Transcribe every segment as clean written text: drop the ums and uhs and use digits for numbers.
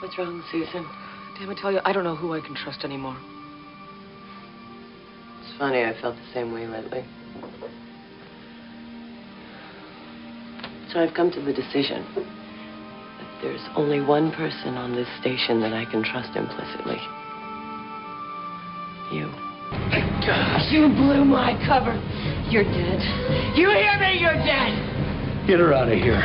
What's wrong, Susan? Damn it, Talia, I don't know who I can trust anymore. It's funny, I felt the same way lately. So I've come to the decision that there's only one person on this station that I can trust implicitly. You. You blew my cover. You're dead. You hear me? You're dead. Get her out of here.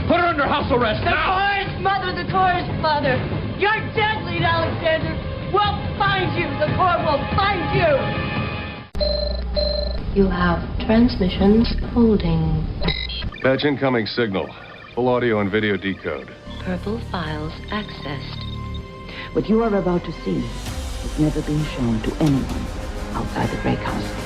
Put her under house arrest now! The Corps' mother, the Corps' father. You're dead, Lyta Alexander. We'll find you. The Corps will find you. You have transmissions holding. Patch incoming signal. Full audio and video decode. Purple files accessed. What you are about to see has never been shown to anyone outside the Great Council.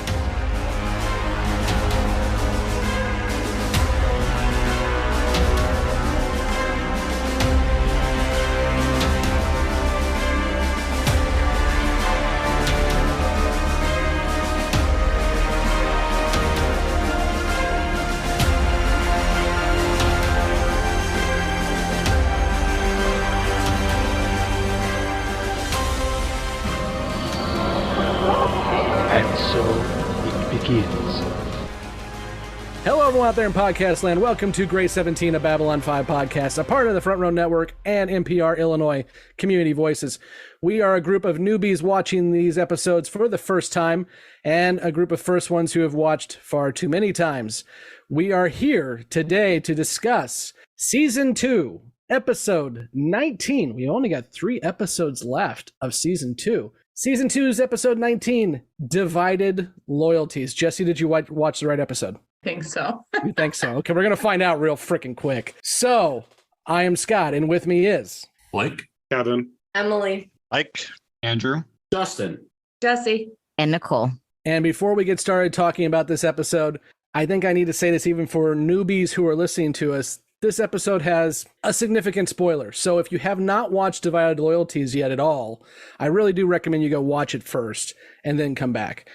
Hello, everyone out there in podcast land. Welcome to Grade 17 of Babylon 5 podcast, a part of the Front Row Network and NPR Illinois Community Voices. We are a group of newbies watching these episodes for the first time and a group of first ones who have watched far too many times. We are here today to discuss Season 2, Episode 19. We only got 3 episodes left of Season 2. Season 2's Episode 19, Divided Loyalties. Jessi, did you watch the right episode? Think so. You think so? Okay, we're going to find out real freaking quick. So, I am Scott, and with me is... Blake. Kevin. Emily. Ike. Andrew. Justin. Jessi. And Nicole. And before we get started talking about this episode, I think I need to say this even for newbies who are listening to us. This episode has a significant spoiler. So if you have not watched Divided Loyalties yet at all, I really do recommend you go watch it first and then come back.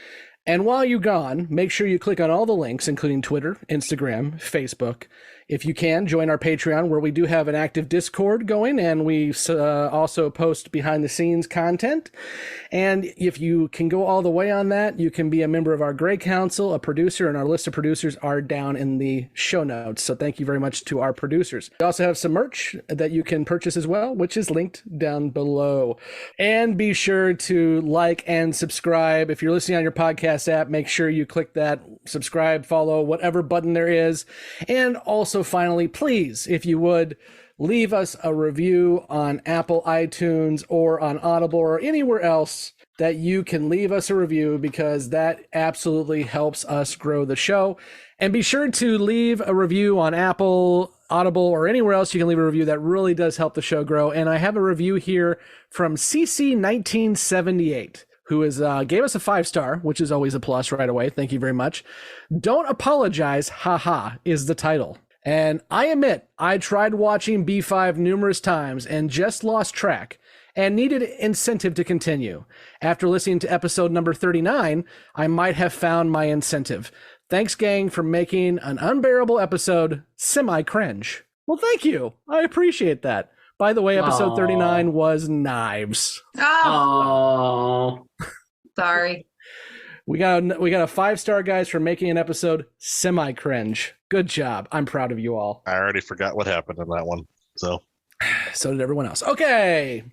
And while you're gone, make sure you click on all the links, including Twitter, Instagram, Facebook. If you can, join our Patreon, where we do have an active Discord going, and we also post behind-the-scenes content. And if you can go all the way on that, you can be a member of our Grey Council, a producer, and our list of producers are down in the show notes. So thank you very much to our producers. We also have some merch that you can purchase as well, which is linked down below. And be sure to like and subscribe. If you're listening on your podcast app, make sure you click that subscribe, follow, whatever button there is. And also, finally, please, if you would, leave us a review on Apple iTunes or on Audible or anywhere else that you can leave us a review, because that absolutely helps us grow the show. And be sure to leave a review on Apple, Audible, or anywhere else you can leave a review. That really does help the show grow. And I have a review here from CC1978. Who gave us a 5-star, which is always a plus right away. Thank you very much. Don't apologize, haha, is the title. And I admit, I tried watching B5 numerous times and just lost track and needed incentive to continue. After listening to episode number 39, I might have found my incentive. Thanks, gang, for making an unbearable episode semi-cringe. Well, thank you. I appreciate that. By the way, episode 39 was knives. Oh. Sorry. We got a 5-star, guys, for making an episode semi-cringe. Good job. I'm proud of you all. I already forgot what happened in that one. So did everyone else. Okay.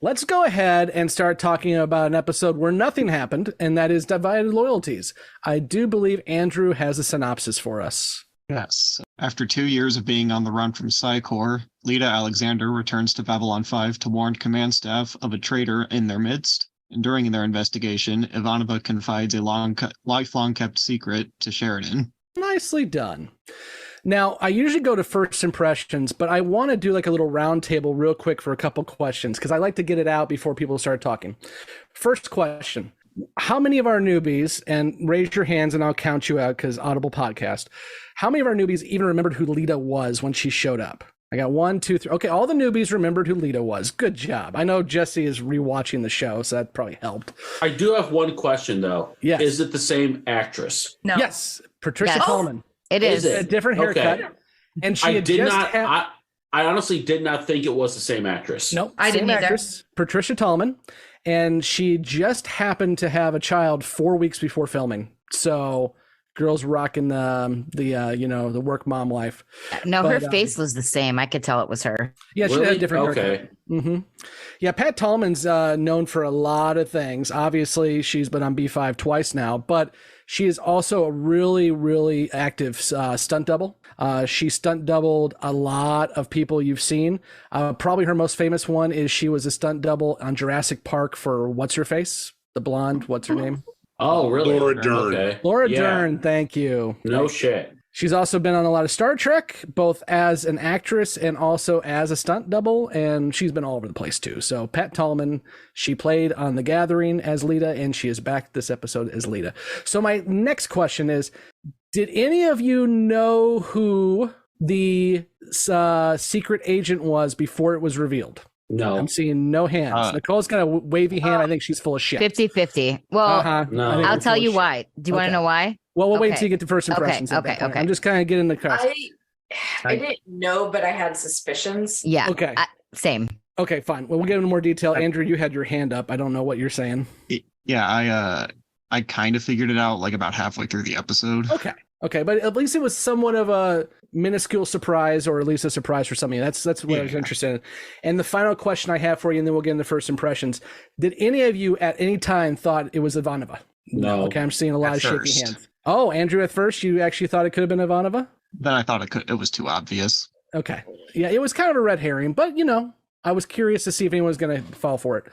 Let's go ahead and start talking about an episode where nothing happened, and that is Divided Loyalties. I do believe Andrew has a synopsis for us. Yes. After 2 years of being on the run from Psi-Corps, Lyta Alexander returns to Babylon 5 to warn command staff of a traitor in their midst. And during their investigation, Ivanova confides a lifelong kept secret to Sheridan. Nicely done. Now, I usually go to first impressions, but I want to do like a little round table real quick for a couple questions, because I like to get it out before people start talking. First question. How many of our newbies, and raise your hands and I'll count you out because Audible podcast, how many of our newbies even remembered who Lyta was when she showed up? I got 1, 2, 3. Okay, all the newbies remembered who Lyta was. Good job. I know Jessi is rewatching the show, so that probably helped. I do have one question, though. Yes. Is it the same actress? No. Yes, Patricia Yes. Coleman. It is. Is it? A different haircut. Okay. And she had just had... I honestly did not think it was the same actress. Nope. I same didn't either. actress, Patricia Tallman. And she just happened to have a child 4 weeks before filming. So girls rocking the work mom life. No, her face was the same. I could tell it was her. Yeah, she had a different Okay. haircut. Mm-hmm. Yeah, Pat Tallman's known for a lot of things. Obviously, she's been on B5 twice now, but she is also a really, really active stunt double. She stunt doubled a lot of people you've seen. Probably her most famous one is she was a stunt double on Jurassic Park for what's-her-face? The blonde, what's her name? Oh, really? Laura Dern. Okay. Laura Yeah. Dern, thank you. No shit. She's also been on a lot of Star Trek, both as an actress and also as a stunt double, and she's been all over the place too. So Pat Tallman, she played on The Gathering as Lyta, and she is back this episode as Lyta. So my next question is, did any of you know who the secret agent was before it was revealed? No. I'm seeing no hands. Nicole's got a wavy hand. I think she's full of shit. 50-50. Well, No. I think I'll we're tell full you of why. Do you want to Okay. know why? Well, we'll wait Okay. until you get to first impressions. at that Okay, point. okay. I'm just kind of getting the crust. I didn't know, but I had suspicions. Yeah. Okay. Same. Okay, fine. Well, we'll get into more detail. Andrew, you had your hand up. I don't know what you're saying. Yeah, I kind of figured it out like about halfway through the episode. Okay, but at least it was somewhat of a minuscule surprise, or at least a surprise for something. That's what I was interested in. And the final question I have for you, and then we'll get into first impressions. Did any of you at any time thought it was Ivanova? No. Okay, I'm seeing a lot At of shaky first. hands. Oh, Andrew, at first you actually thought it could have been Ivanova? Then I thought it was too obvious. Okay. Yeah, it was kind of a red herring, but I was curious to see if anyone was going to fall for it.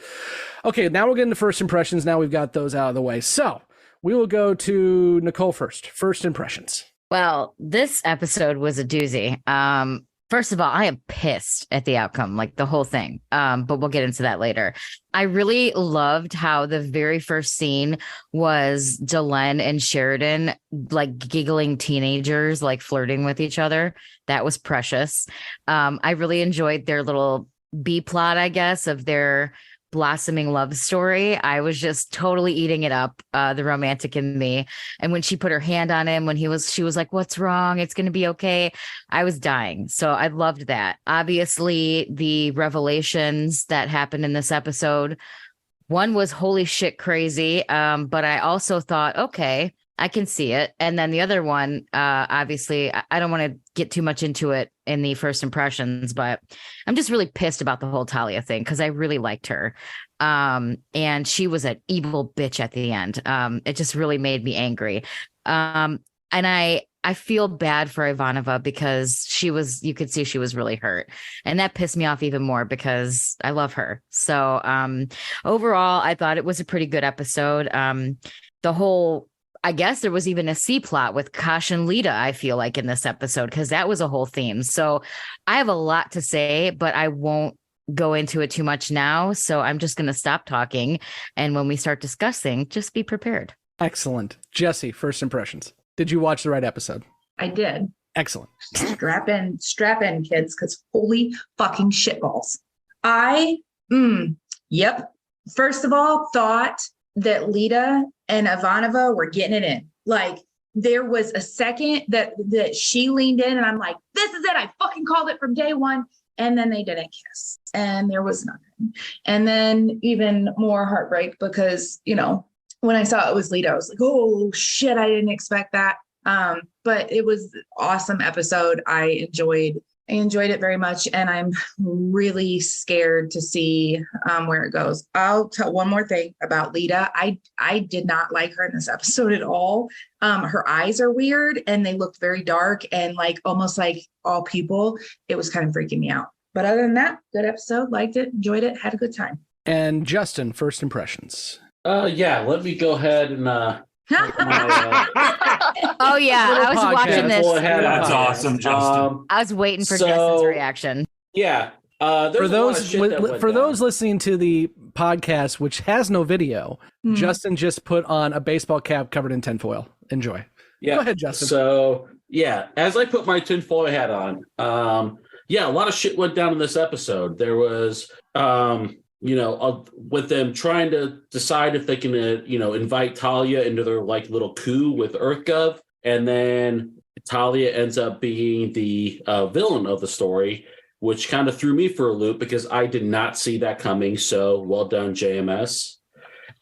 Okay, now we'll get into first impressions. Now we've got those out of the way. So we will go to Nicole first. First impressions. Well, this episode was a doozy. First of all, I am pissed at the outcome, like the whole thing. But we'll get into that later. I really loved how the very first scene was Delenn and Sheridan like giggling teenagers, like flirting with each other. That was precious. I really enjoyed their little B plot, I guess, of their blossoming love story. I was just totally eating it up, the romantic in me. And when she put her hand on him, she was like, "What's wrong? It's going to be okay." I was dying. So I loved that. Obviously, the revelations that happened in this episode, one was holy shit crazy. But I also thought, okay, I can see it. And then the other one, obviously, I don't want to get too much into it in the first impressions, but I'm just really pissed about the whole Talia thing because I really liked her. And she was an evil bitch at the end. It just really made me angry. And I feel bad for Ivanova because you could see she was really hurt. And that pissed me off even more because I love her. So overall, I thought it was a pretty good episode. I guess there was even a C plot with Kosh and Lyta, I feel like, in this episode, because that was a whole theme. So I have a lot to say, but I won't go into it too much now. So I'm just going to stop talking. And when we start discussing, just be prepared. Excellent. Jessi, first impressions. Did you watch the right episode? I did. Excellent. Strap in, kids, because holy fucking shitballs. Yep. First of all, thought that Lyta and Ivanova were getting it in. Like, there was a second that she leaned in and I'm like, this is it. I fucking called it from day one. And then they didn't kiss and there was nothing. And then even more heartbreak because, when I saw it was Lyta, I was like, oh shit, I didn't expect that. But it was an awesome episode. I enjoyed it very much. And I'm really scared to see where it goes. I'll tell one more thing about Lyta. I did not like her in this episode at all. Her eyes are weird and they looked very dark and like almost like all people. It was kind of freaking me out. But other than that, good episode. Liked it, enjoyed it, had a good time. And Justin, first impressions. Yeah, let me go ahead and Oh yeah, I was watching this. That's awesome, Justin. I was waiting for Justin's reaction. Yeah. For those listening to the podcast, which has no video, Justin just put on a baseball cap covered in tinfoil. Enjoy. Yeah. Go ahead, Justin. So yeah, as I put my tinfoil hat on, a lot of shit went down in this episode. There was, with them trying to decide if they can, invite Talia into their like little coup with EarthGov, and then Talia ends up being the villain of the story. which kind of threw me for a loop because I did not see that coming. So well done, JMS.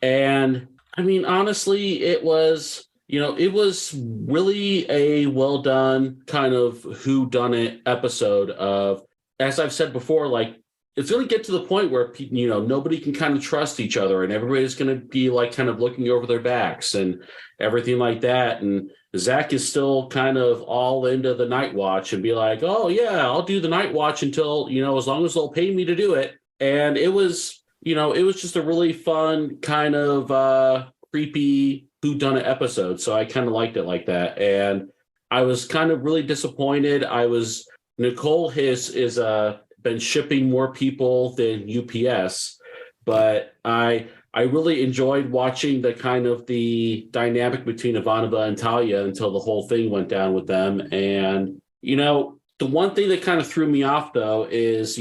And I mean, honestly, it was really a well done kind of whodunit episode of, as I've said before, like, it's going to get to the point where, nobody can kind of trust each other and everybody's going to be like kind of looking over their backs and everything like that. And Zach is still kind of all into the night watch and be like, oh yeah, I'll do the night watch until, as long as they'll pay me to do it. And it was just a really fun kind of creepy whodunit episode. So I kind of liked it like that. And I was kind of really disappointed. Nicole is been shipping more people than UPS, but I really enjoyed watching the dynamic between Ivanova and Talia until the whole thing went down with them. And, the one thing that kind of threw me off, though, is,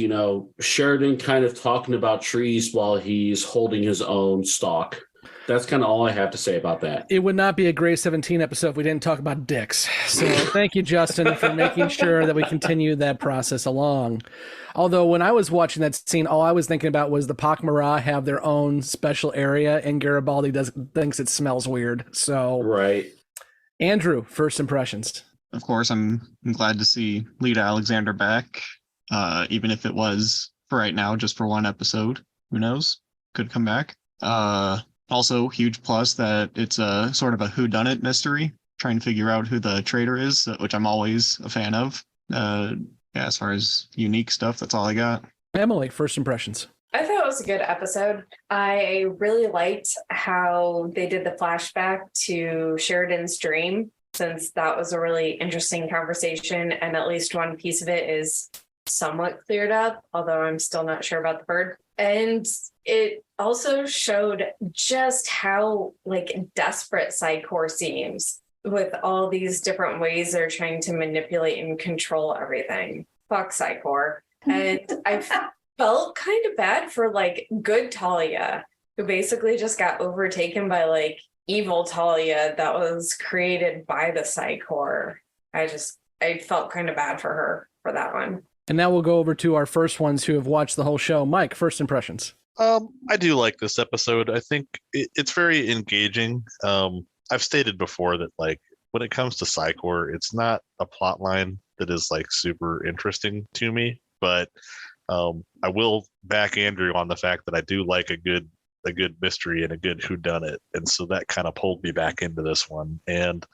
Sheridan kind of talking about trees while he's holding his own stalk. That's kind of all I have to say about that. It would not be a Grey 17 episode if we didn't talk about dicks. So thank you, Justin, for making sure that we continue that process along. Although when I was watching that scene, all I was thinking about was the Pak Mara have their own special area, and Garibaldi thinks it smells weird. So, right. Andrew, first impressions. Of course, I'm glad to see Lyta Alexander back, even if it was for right now, just for one episode. Who knows? Could come back. Also, huge plus that it's a sort of a whodunit mystery, trying to figure out who the traitor is, which I'm always a fan of. As far as unique stuff, that's all I got. Emily, first impressions. I thought it was a good episode. I really liked how they did the flashback to Sheridan's dream, since that was a really interesting conversation, and at least one piece of it is somewhat cleared up, although I'm still not sure about the bird. And it also showed just how desperate Psychor seems with all these different ways they're trying to manipulate and control everything. Fuck Psychor. And I felt kind of bad for good Talia, who basically just got overtaken by evil Talia that was created by the Psychor. I felt kind of bad for her for that one. And now we'll go over to our first ones who have watched the whole show. Mike, first impressions. I do like this episode. I think it's very engaging. I've stated before that when it comes to Psychor, it's not a plot line that is super interesting to me, but I will back Andrew on the fact that I do like a good mystery and a good whodunit, and so that kind of pulled me back into this one. And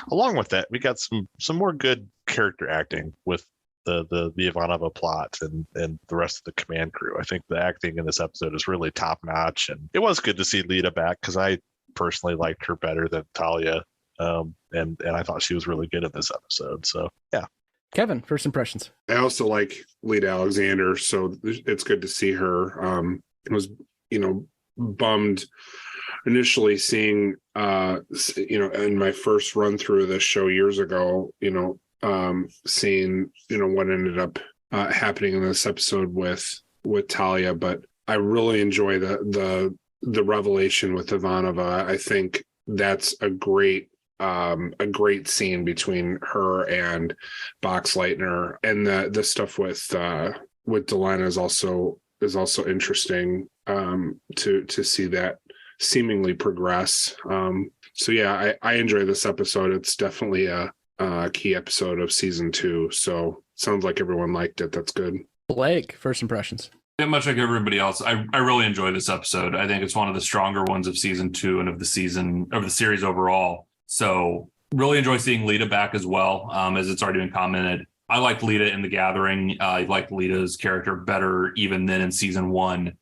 along with that, we got some more good character acting with the Ivanova plot and the rest of the command crew. I think the acting in this episode is really top notch, and it was good to see Lyta back because I personally liked her better than Talia, and I thought she was really good in this episode. So yeah. Kevin, first impressions. I also like Lyta Alexander, so it's good to see her. I was bummed initially seeing in my first run through of this show years ago, seeing what ended up happening in this episode with Talia, but I really enjoy the revelation with Ivanova. I think that's a great scene between her and Boxleitner, and the stuff with Delenn is also interesting to see that seemingly progress. So yeah, I enjoy this episode. It's definitely a key episode of season 2. So sounds like everyone liked it. That's good. Blake, first impressions. Yeah, much like everybody else, I really enjoyed this episode. I think it's one of the stronger ones of season 2 and of the series overall. So really enjoy seeing Lyta back as well, as it's already been commented. I liked Lyta in The Gathering. I liked Lyta's character better even than in season 1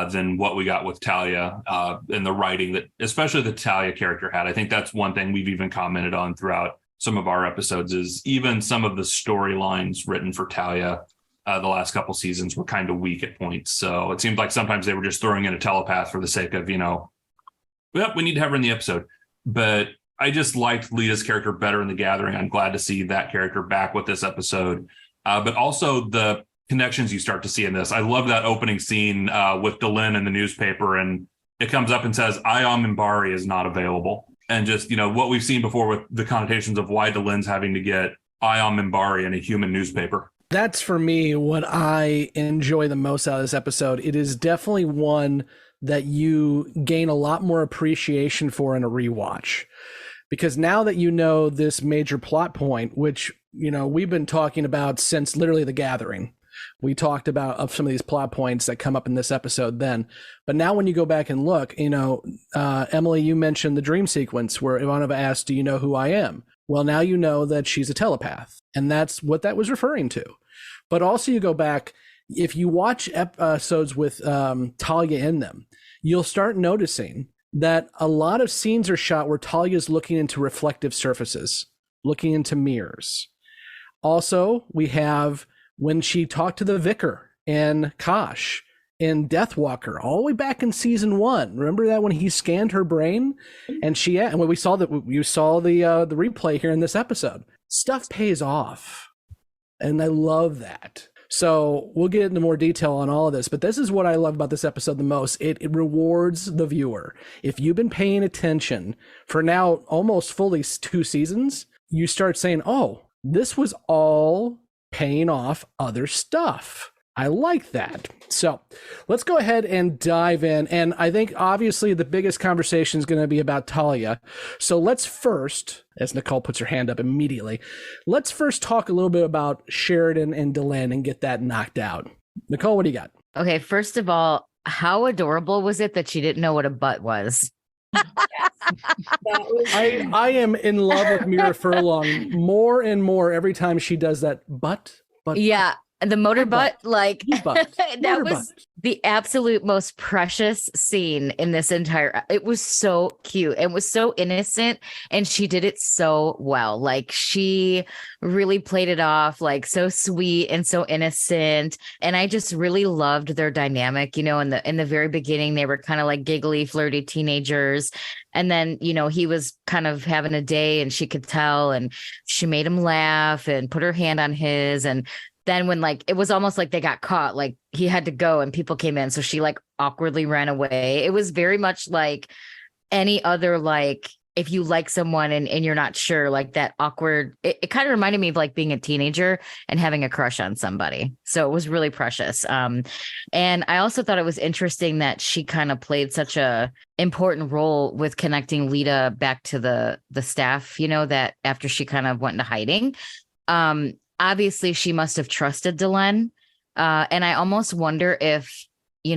than what we got with Talia in the writing, that especially the Talia character had. I think that's one thing we've even commented on throughout some of our episodes, is even some of the storylines written for Talia the last couple seasons were kind of weak at points. So it seemed like sometimes they were just throwing in a telepath for the sake of, we need to have her in the episode. But I just liked Lyta's character better in The Gathering. I'm glad to see that character back with this episode. But also the connections you start to see in this. I love that opening scene with Delenn in the newspaper, and it comes up and says, Ayam Mimbari is not available. And just, what we've seen before with the connotations of why Delenn's having to get Ayam Mimbari in a human newspaper. That's for me what I enjoy the most out of this episode. It is definitely one that you gain a lot more appreciation for in a rewatch. Because now that you know this major plot point, which, we've been talking about since literally The Gathering. We talked about of some of these plot points that come up in this episode then. But now when you go back and look, Emily, you mentioned the dream sequence where Ivanova asked, do you know who I am? Well, now you know that she's a telepath. And that's what that was referring to. But also you go back, if you watch episodes with Talia in them, you'll start noticing that a lot of scenes are shot where Talia's looking into reflective surfaces, looking into mirrors. Also, we have when she talked to the vicar and Kosh in Deathwalker, all the way back in season 1. Remember that when he scanned her brain, and when we saw that, you saw the replay here in this episode. Stuff pays off, and I love that. So we'll get into more detail on all of this, but this is what I love about this episode the most. It rewards the viewer. If you've been paying attention for now almost fully 2 seasons, you start saying, oh, this was all paying off other stuff. I like that. So let's go ahead and dive in. And I think obviously the biggest conversation is going to be about Talia. So let's first, as Nicole puts her hand up immediately, let's first talk a little bit about Sheridan and Delenn and get that knocked out. Nicole, what do you got? Okay, first of all, how adorable was it that she didn't know what a butt was? I am in love with Mira Furlong more and more every time she does that butt. Yeah. The motor butt, like butt. That was the absolute most precious scene in this entire. It was so cute and was so innocent, and she did it so well. Like she really played it off, like so sweet and so innocent. And I just really loved their dynamic. In the very beginning, they were kind of like giggly, flirty teenagers. And then, he was kind of having a day, and she could tell, and she made him laugh and put her hand on his. And then when it was almost like they got caught, like he had to go and people came in. So she awkwardly ran away. It was very much like any other, if you like someone and you're not sure, that awkward, it kind of reminded me of being a teenager and having a crush on somebody. So it was really precious. And I also thought it was interesting that she kind of played such a important role with connecting Lyta back to the staff, that after she kind of went into hiding. Obviously, she must have trusted Delenn. And I almost wonder if, we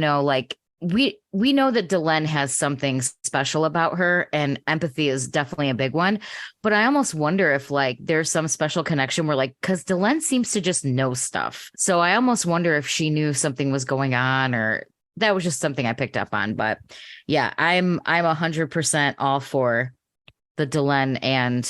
know that Delenn has something special about her, and empathy is definitely a big one. But I almost wonder if there's some special connection where because Delenn seems to just know stuff. So I almost wonder if she knew something was going on, or that was just something I picked up on. But yeah, I'm 100% all for the Delenn and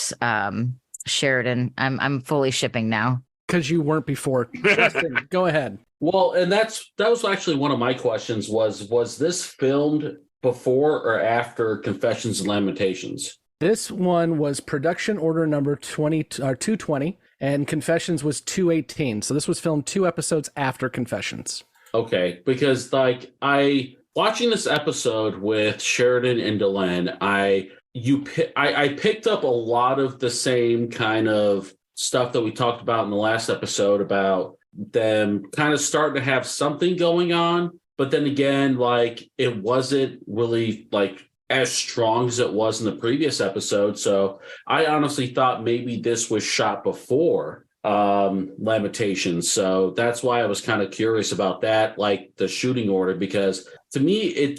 Sheridan. I'm fully shipping now. Because you weren't before. Justin, go ahead. Well, and that was actually one of my questions was this filmed before or after Confessions and Lamentations? This one was production order number 220, and Confessions was 218. So this was filmed 2 episodes after Confessions. Okay, because watching this episode with Sheridan and Delenn, I picked up a lot of the same kind of stuff that we talked about in the last episode about them kind of starting to have something going on. But then again, it wasn't really as strong as it was in the previous episode. So I honestly thought maybe this was shot before Lamentations. So that's why I was kind of curious about that, the shooting order, because to me,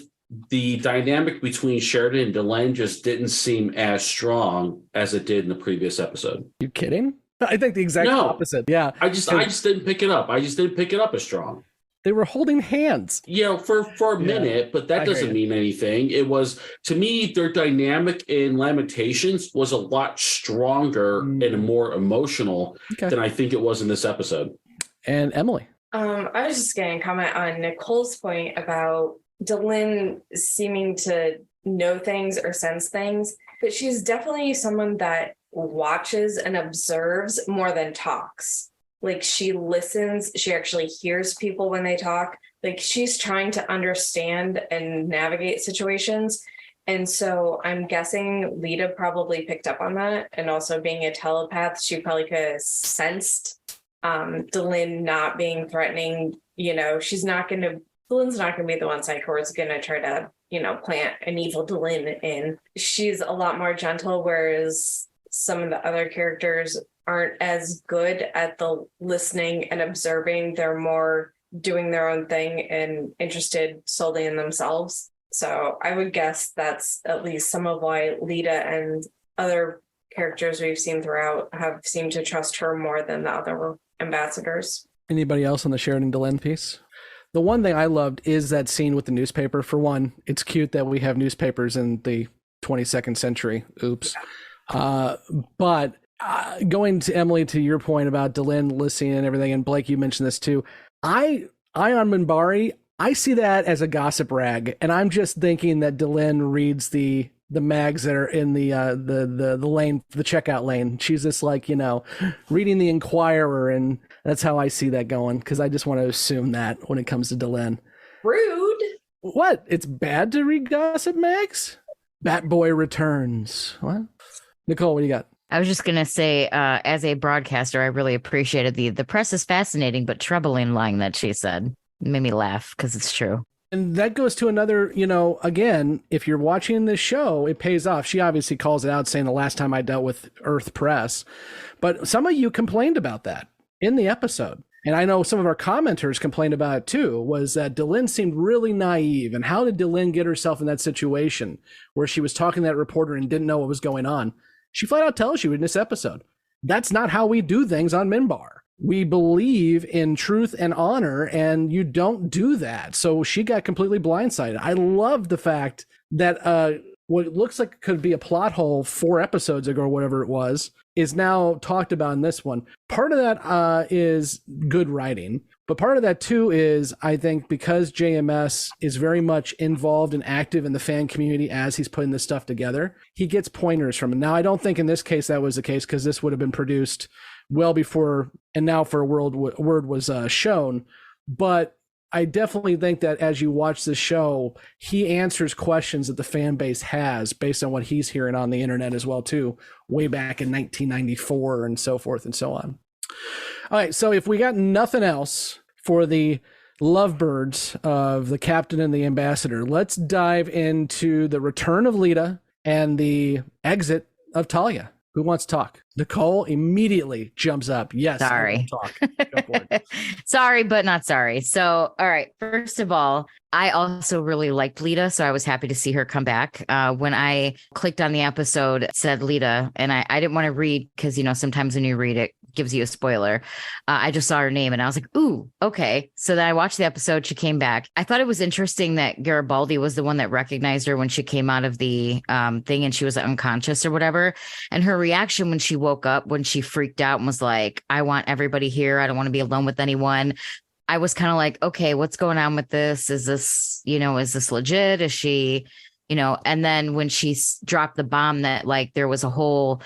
the dynamic between Sheridan and Delenn just didn't seem as strong as it did in the previous episode. You kidding? I think the exact opposite. Yeah. I just didn't pick it up. I just didn't pick it up as strong. They were holding hands. For a minute, but that doesn't mean anything. It was, to me, their dynamic in Lamentations was a lot stronger and more emotional than I think it was in this episode. And Emily? I was just going to comment on Nicole's point about Delenn seeming to know things or sense things, but she's definitely someone that watches and observes more than talks. She listens, she actually hears people when they talk. She's trying to understand and navigate situations. And so I'm guessing Lyta probably picked up on that. And also being a telepath, she probably could have sensed Delenn not being threatening, Delenn's not going to be the one Psychor is going to try to, plant an evil Delenn in. She's a lot more gentle, whereas some of the other characters aren't as good at the listening and observing. They're more doing their own thing and interested solely in themselves. So I would guess that's at least some of why Lyta and other characters we've seen throughout have seemed to trust her more than the other ambassadors. Anybody else on the Sheridan Delenn piece? The one thing I loved is that scene with the newspaper. For one, it's cute that we have newspapers in the 22nd century. Oops. But going to Emily, to your point about Delenn listening and everything, and Blake, you mentioned this too. I on Minbari, I see that as a gossip rag, and I'm just thinking that Delenn reads the mags that are in the lane, the checkout lane. She's just like, reading the Inquirer, and that's how I see that going, because I just want to assume that when it comes to Delenn. Rude. What? It's bad to read gossip mags? Batboy returns. What? Nicole, what do you got? I was just going to say, as a broadcaster, I really appreciated the press is fascinating, but troubling line that she said. It made me laugh because it's true. And that goes to another, again, if you're watching this show, it pays off. She obviously calls it out, saying the last time I dealt with Earth Press. But some of you complained about that in the episode. And I know some of our commenters complained about it too, was that Delenn seemed really naive. And how did Delenn get herself in that situation where she was talking to that reporter and didn't know what was going on? She flat out tells you in this episode, that's not how we do things on Minbar. We believe in truth and honor, and you don't do that. So she got completely blindsided. I love the fact that what looks like could be a plot hole 4 episodes ago or whatever it was is now talked about in this one. Part of that is good writing, but part of that too is, I think, because JMS is very much involved and active in the fan community as he's putting this stuff together, he gets pointers from it. Now, I don't think in this case that was the case, because this would have been produced well before And Now for a Word was shown. But I definitely think that as you watch the show, he answers questions that the fan base has based on what he's hearing on the internet as well too, way back in 1994 and so forth and so on. All right, so if we got nothing else for the lovebirds of the captain and the ambassador, let's dive into the return of Lyta and the exit of Talia. Who wants to talk? Nicole immediately jumps up. Yes. Sorry. Talk. Go for it. Sorry, but not sorry. So, all right. First of all, I also really liked Lyta, so I was happy to see her come back. When I clicked on the episode, it said Lyta, and I didn't want to read because, sometimes when you read it gives you a spoiler. I just saw her name and I was like, ooh, okay. So then I watched the episode. She came back. I thought it was interesting that Garibaldi was the one that recognized her when she came out of the thing and she was unconscious or whatever. And her reaction when she woke up, when she freaked out and was like, I want everybody here. I don't want to be alone with anyone. I was kind of like, okay, what's going on with this? Is this legit? Is she, and then when she dropped the bomb that like there was a whole,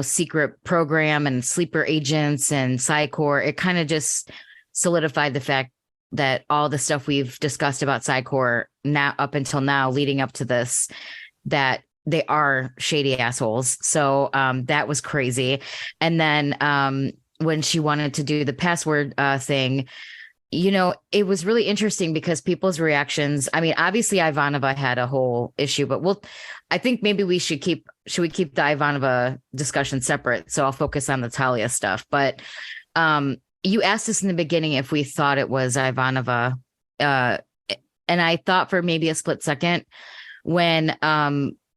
secret program and sleeper agents and Psychor, it kind of just solidified the fact that all the stuff we've discussed about Psychor now up until now, leading up to this, that they are shady assholes. So that was crazy. And then when she wanted to do the password thing, it was really interesting because people's reactions, I mean, obviously Ivanova had a whole issue, but I think maybe we should keep the Ivanova discussion separate. So I'll focus on the Talia stuff. But you asked us in the beginning if we thought it was Ivanova. And I thought for maybe a split second when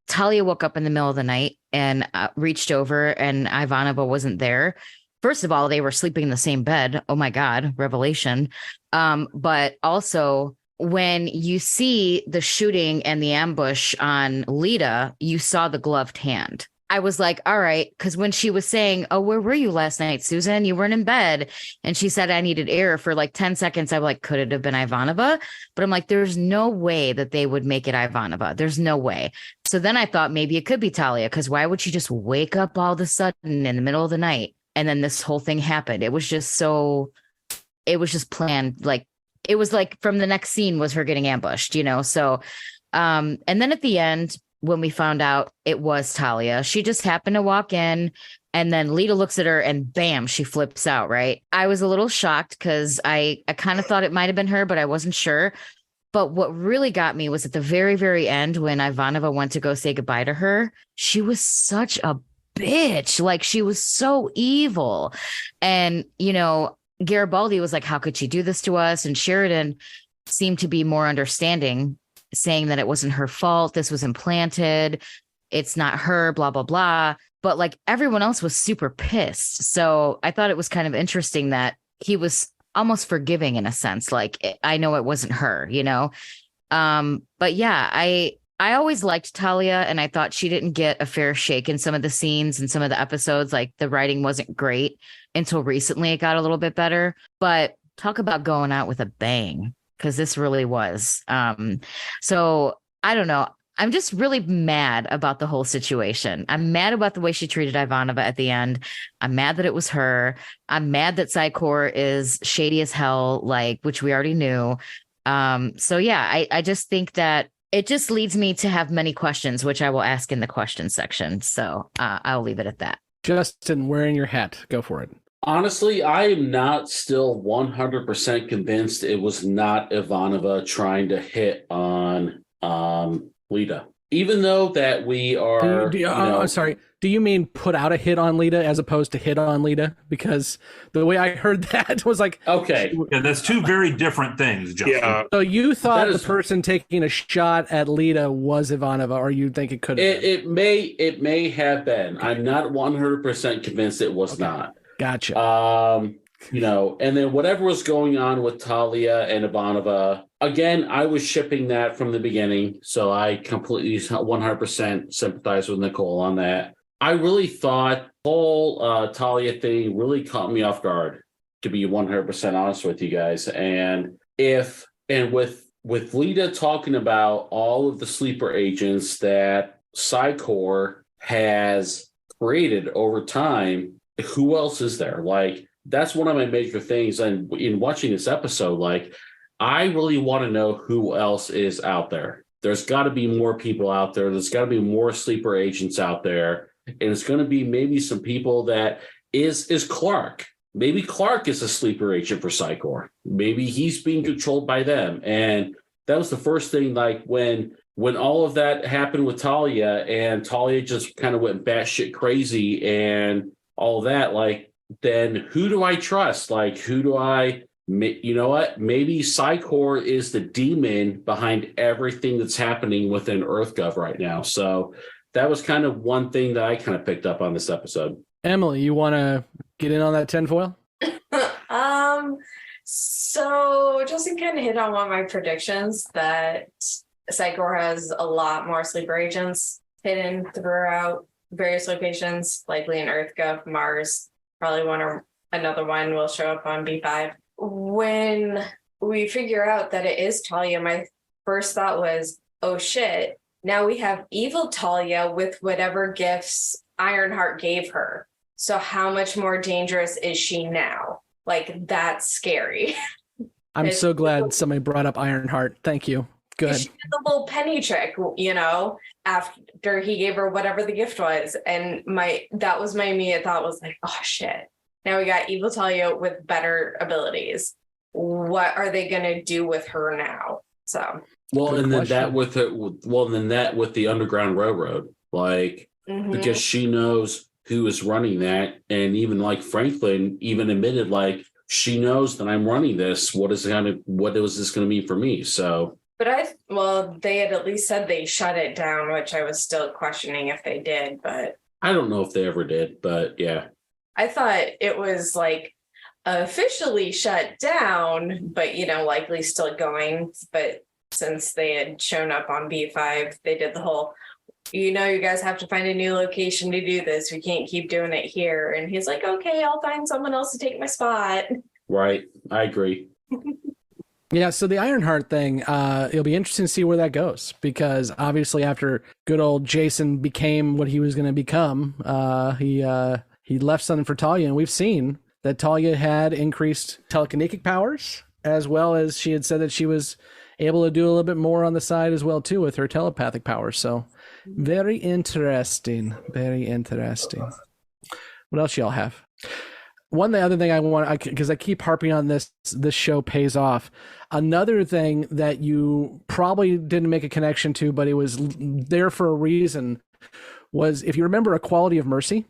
Talia woke up in the middle of the night and reached over and Ivanova wasn't there. First of all, they were sleeping in the same bed. Oh my God, revelation. But also when you see the shooting and the ambush on Lyta, you saw the gloved hand. I was like, all right, because when she was saying, oh, where were you last night, Susan? You weren't in bed. And she said I needed air for like 10 seconds. I'm like, could it have been Ivanova? But I'm like, there's no way that they would make it Ivanova. There's no way. So then I thought maybe it could be Talia, because why would she just wake up all of a sudden in the middle of the night? And then this whole thing happened. It was just planned. Like, it was like from the next scene was her getting ambushed, So, and then at the end, when we found out it was Talia, she just happened to walk in And then Lita looks at her and bam, she flips out, right? I was a little shocked because I kind of thought it might have been her, but I wasn't sure. But what really got me was at the very, very end when Ivanova went to go say goodbye to her, she was such a bitch. Like, she was so evil. And, you know, Garibaldi was like, how could she do this to us? And Sheridan seemed to be more understanding, saying that it wasn't her fault. This was implanted. It's not her, blah, blah, blah. But like everyone else was super pissed. So I thought it was kind of interesting that he was almost forgiving in a sense. Like, I know it wasn't her, you know? But yeah, I always liked Talia, and I thought she didn't get a fair shake in some of the scenes and some of the episodes. Like, the writing wasn't great until recently. It got a little bit better, but talk about going out with a bang, because this really was. So I don't know. I'm just really mad about the whole situation. I'm mad about the way she treated Ivanova at the end. I'm mad that it was her. I'm mad that Psychor is shady as hell, like, which we already knew. So yeah, I just think that it just leads me to have many questions, which I will ask in the question section. So I'll leave it at that. Justin, wearing your hat. Go for it. Honestly, I am not still 100% convinced it was not Ivanova trying to hit on Lyta. Even though that we are... sorry. Do you mean put out a hit on Lyta as opposed to hit on Lyta? Because the way I heard that was like... Okay. Yeah, that's two very different things, Justin. Yeah. So you thought the person taking a shot at Lyta was Ivanova, or you think it could have been? It may have been. I'm not 100% convinced it was not. Gotcha. You know, and then whatever was going on with Talia and Ivanova, again, I was shipping that from the beginning, so I completely 100% sympathize with Nicole on that. I really thought the whole Talia thing really caught me off guard, to be 100% honest with you guys. And with Lyta talking about all of the sleeper agents that Psychor has created over time, who else is there? Like, that's one of my major things. And in watching this episode, like, I really want to know who else is out there. There's got to be more people out there. There's got to be more sleeper agents out there. And it's going to be maybe some people that is Clark. Maybe Clark is a sleeper agent for Psychor. Maybe he's being controlled by them. And that was the first thing, like, when all of that happened with Talia, and Talia just kind of went batshit crazy and all that, like, then who do I trust? Like, who do I, you know what? Maybe Psychor is the demon behind everything that's happening within EarthGov right now. So that was kind of one thing that I kind of picked up on this episode. Emily, you want to get in on that tinfoil? So Justin kind of hit on one of my predictions, that Psychor has a lot more sleeper agents hidden throughout various locations, likely in EarthGov, Mars. Probably one or another one will show up on B5. When we figure out that it is Talia, my first thought was, oh shit, now we have evil Talia with whatever gifts Ironheart gave her. So how much more dangerous is she now? Like, that's scary. I'm so glad somebody brought up Ironheart. Thank you. Good. She did the little penny trick, you know, after he gave her whatever the gift was. And that was my immediate thought, was like, oh shit. Now we got evil Talia with better abilities. What are they going to do with her now? So, well, and then that with the Underground Railroad, like, because she knows who is running that. And even like Franklin even admitted, like, she knows that I'm running this. What is this going to mean for me? So, but they had at least said they shut it down, which I was still questioning if they did, but I don't know if they ever did, but yeah. I thought it was like officially shut down, but, you know, likely still going. But since they had shown up on B5, they did the whole, you know, you guys have to find a new location to do this. We can't keep doing it here. And he's like, okay, I'll find someone else to take my spot. Right. I agree. Yeah, so the Ironheart thing, it'll be interesting to see where that goes, because obviously after good old Jason became what he was going to become, he left something for Talia, and we've seen that Talia had increased telekinetic powers, as well as she had said that she was able to do a little bit more on the side as well, too, with her telepathic powers. So very interesting, very interesting. What else y'all have? One other thing I want, because I keep harping on this show pays off. Another thing that you probably didn't make a connection to, but it was there for a reason, was if you remember Equality of Mercy,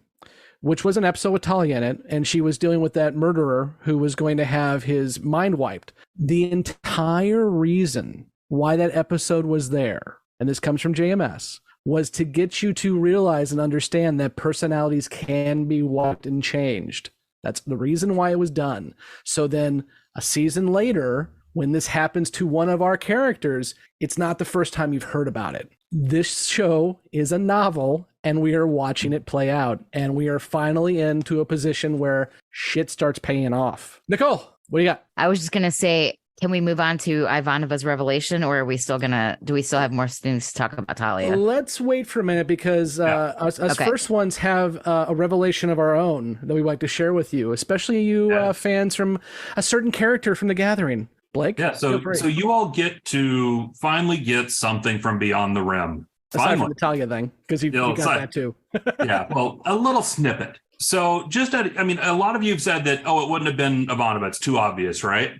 which was an episode with Talia in it, and she was dealing with that murderer who was going to have his mind wiped. The entire reason why that episode was there, and this comes from JMS, was to get you to realize and understand that personalities can be wiped and changed. That's the reason why it was done. So then a season later, when this happens to one of our characters, it's not the first time you've heard about it. This show is a novel, and we are watching it play out, and we are finally into a position where shit starts paying off. Nicole, what do you got? I was just going to say, can we move on to Ivanova's revelation, or are we still do we still have more things to talk about Talia? Let's wait for a minute, because us first ones have a revelation of our own that we'd like to share with you, especially you fans from a certain character from The Gathering. Blake? Yeah, so you all get to finally get something from Beyond the Rim. Aside from the Talia thing, because you got that too. Yeah, well, a little snippet. So a lot of you have said that, it wouldn't have been Ivanova. It's too obvious, right?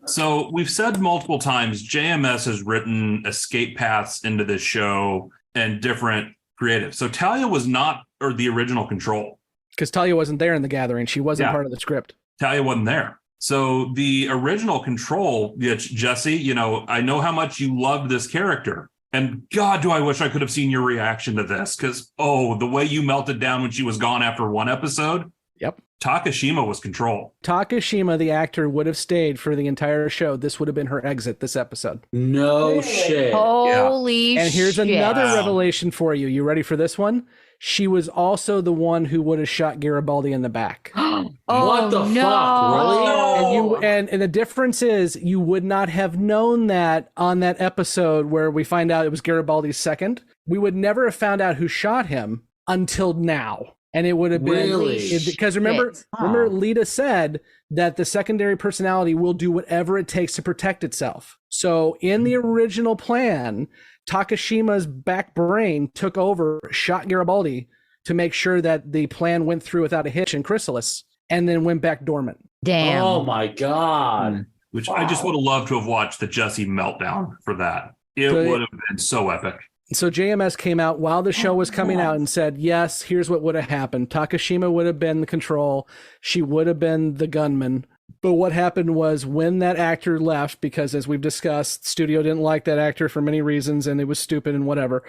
So we've said multiple times, JMS has written escape paths into this show and different creative. So Talia was not the original Control. Because Talia wasn't there in The Gathering. She wasn't part of the script. Talia wasn't there. So the original Control, Jessi, I know how much you loved this character. And God, do I wish I could have seen your reaction to this. Because, the way you melted down when she was gone after one episode. Yep. Takashima was Control. Takashima, the actor, would have stayed for the entire show. This would have been her exit this episode. No shit. Holy shit. And here's another revelation for you. You ready for this one? She was also the one who would have shot Garibaldi in the back. What the fuck? Really? And the difference is you would not have known that on that episode where we find out it was Garibaldi's second. We would never have found out who shot him until now. And it would have been because remember Lyta said that the secondary personality will do whatever it takes to protect itself. So in the original plan, Takashima's back brain took over, shot Garibaldi to make sure that the plan went through without a hitch in Chrysalis, and then went back dormant. Damn. Oh my God. Which I just would have loved to have watched the Jessi meltdown for that. It would have been so epic. So JMS came out while the show was coming out and said, yes, here's what would have happened. Takashima would have been the Control. She would have been the gunman. But what happened was when that actor left, because as we've discussed, studio didn't like that actor for many reasons and it was stupid and whatever,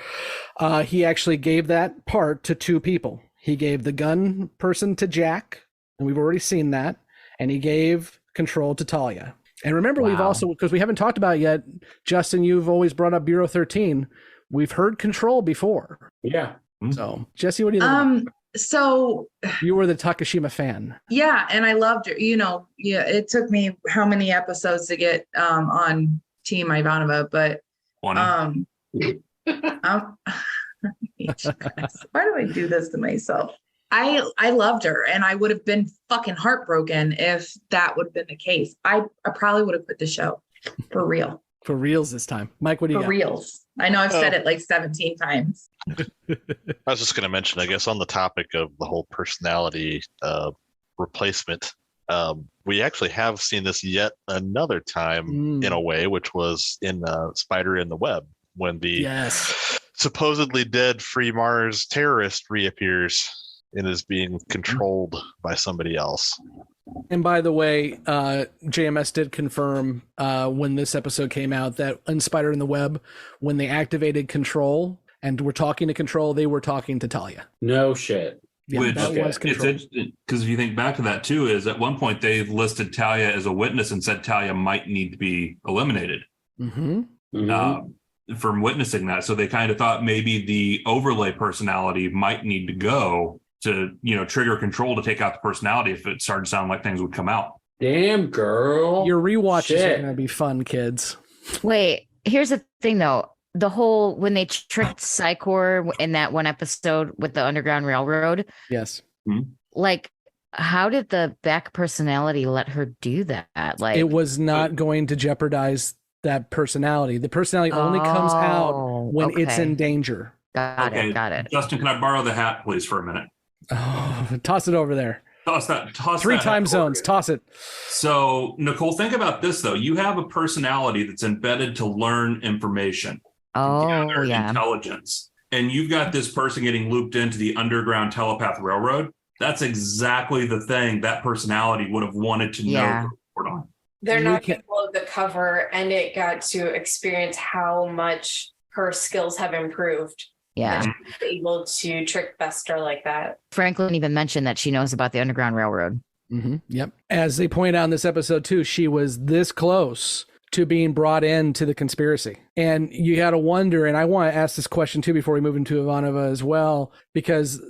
he actually gave that part to two people. He gave the gun person to Jack, and we've already seen that, and he gave Control to Talia. And remember, we've also, because we haven't talked about it yet, Justin, you've always brought up Bureau 13. We've heard Control before. Yeah. So, Jessi, what do you think? So you were the Takashima fan. Yeah, and I loved her. It took me how many episodes to get on Team Ivanova, but 20. why do I do this to myself? I loved her, and I would have been fucking heartbroken if that would have been the case. I probably would have quit the show for real. For reals this time. Mike, what do you got? For reals. I know I've said it like 17 times. I was just going to mention, I guess, on the topic of the whole personality replacement, we actually have seen this yet another time in a way, which was in Spider in the Web, when the supposedly dead Free Mars terrorist reappears and is being controlled by somebody else. And by the way, JMS did confirm when this episode came out that in Spider in the Web, when they activated Control and were talking to Control, they were talking to Talia. No shit. Yeah, that was Control. Because if you think back to that too, is at one point they listed Talia as a witness and said Talia might need to be eliminated from witnessing that. So they kind of thought maybe the overlay personality might need to go to, trigger Control to take out the personality if it started to sound like things would come out. Damn, girl. Your rewatches are going to be fun, kids. Wait, here's the thing, though. The whole, when they tricked Psychor in that one episode with the Underground Railroad. Yes. Like, how did the back personality let her do that? Like, it was not going to jeopardize that personality. The personality only comes out when it's in danger. Got it. Justin, can I borrow the hat, please, for a minute? Oh, toss it over there. Toss Three that time zones. organ. Toss it. So, Nicole, think about this, though. You have a personality that's embedded to learn information, gather intelligence. And you've got this person getting looped into the Underground Telepath Railroad. That's exactly the thing that personality would have wanted to know to report on. They're not below the cover, and it got to experience how much her skills have improved. Yeah. Able to trick Bester like that. Franklin even mentioned that she knows about the Underground Railroad. Mm-hmm. Yep. As they point out in this episode too, she was this close to being brought into the conspiracy. And you got to wonder, and I want to ask this question too before we move into Ivanova as well, because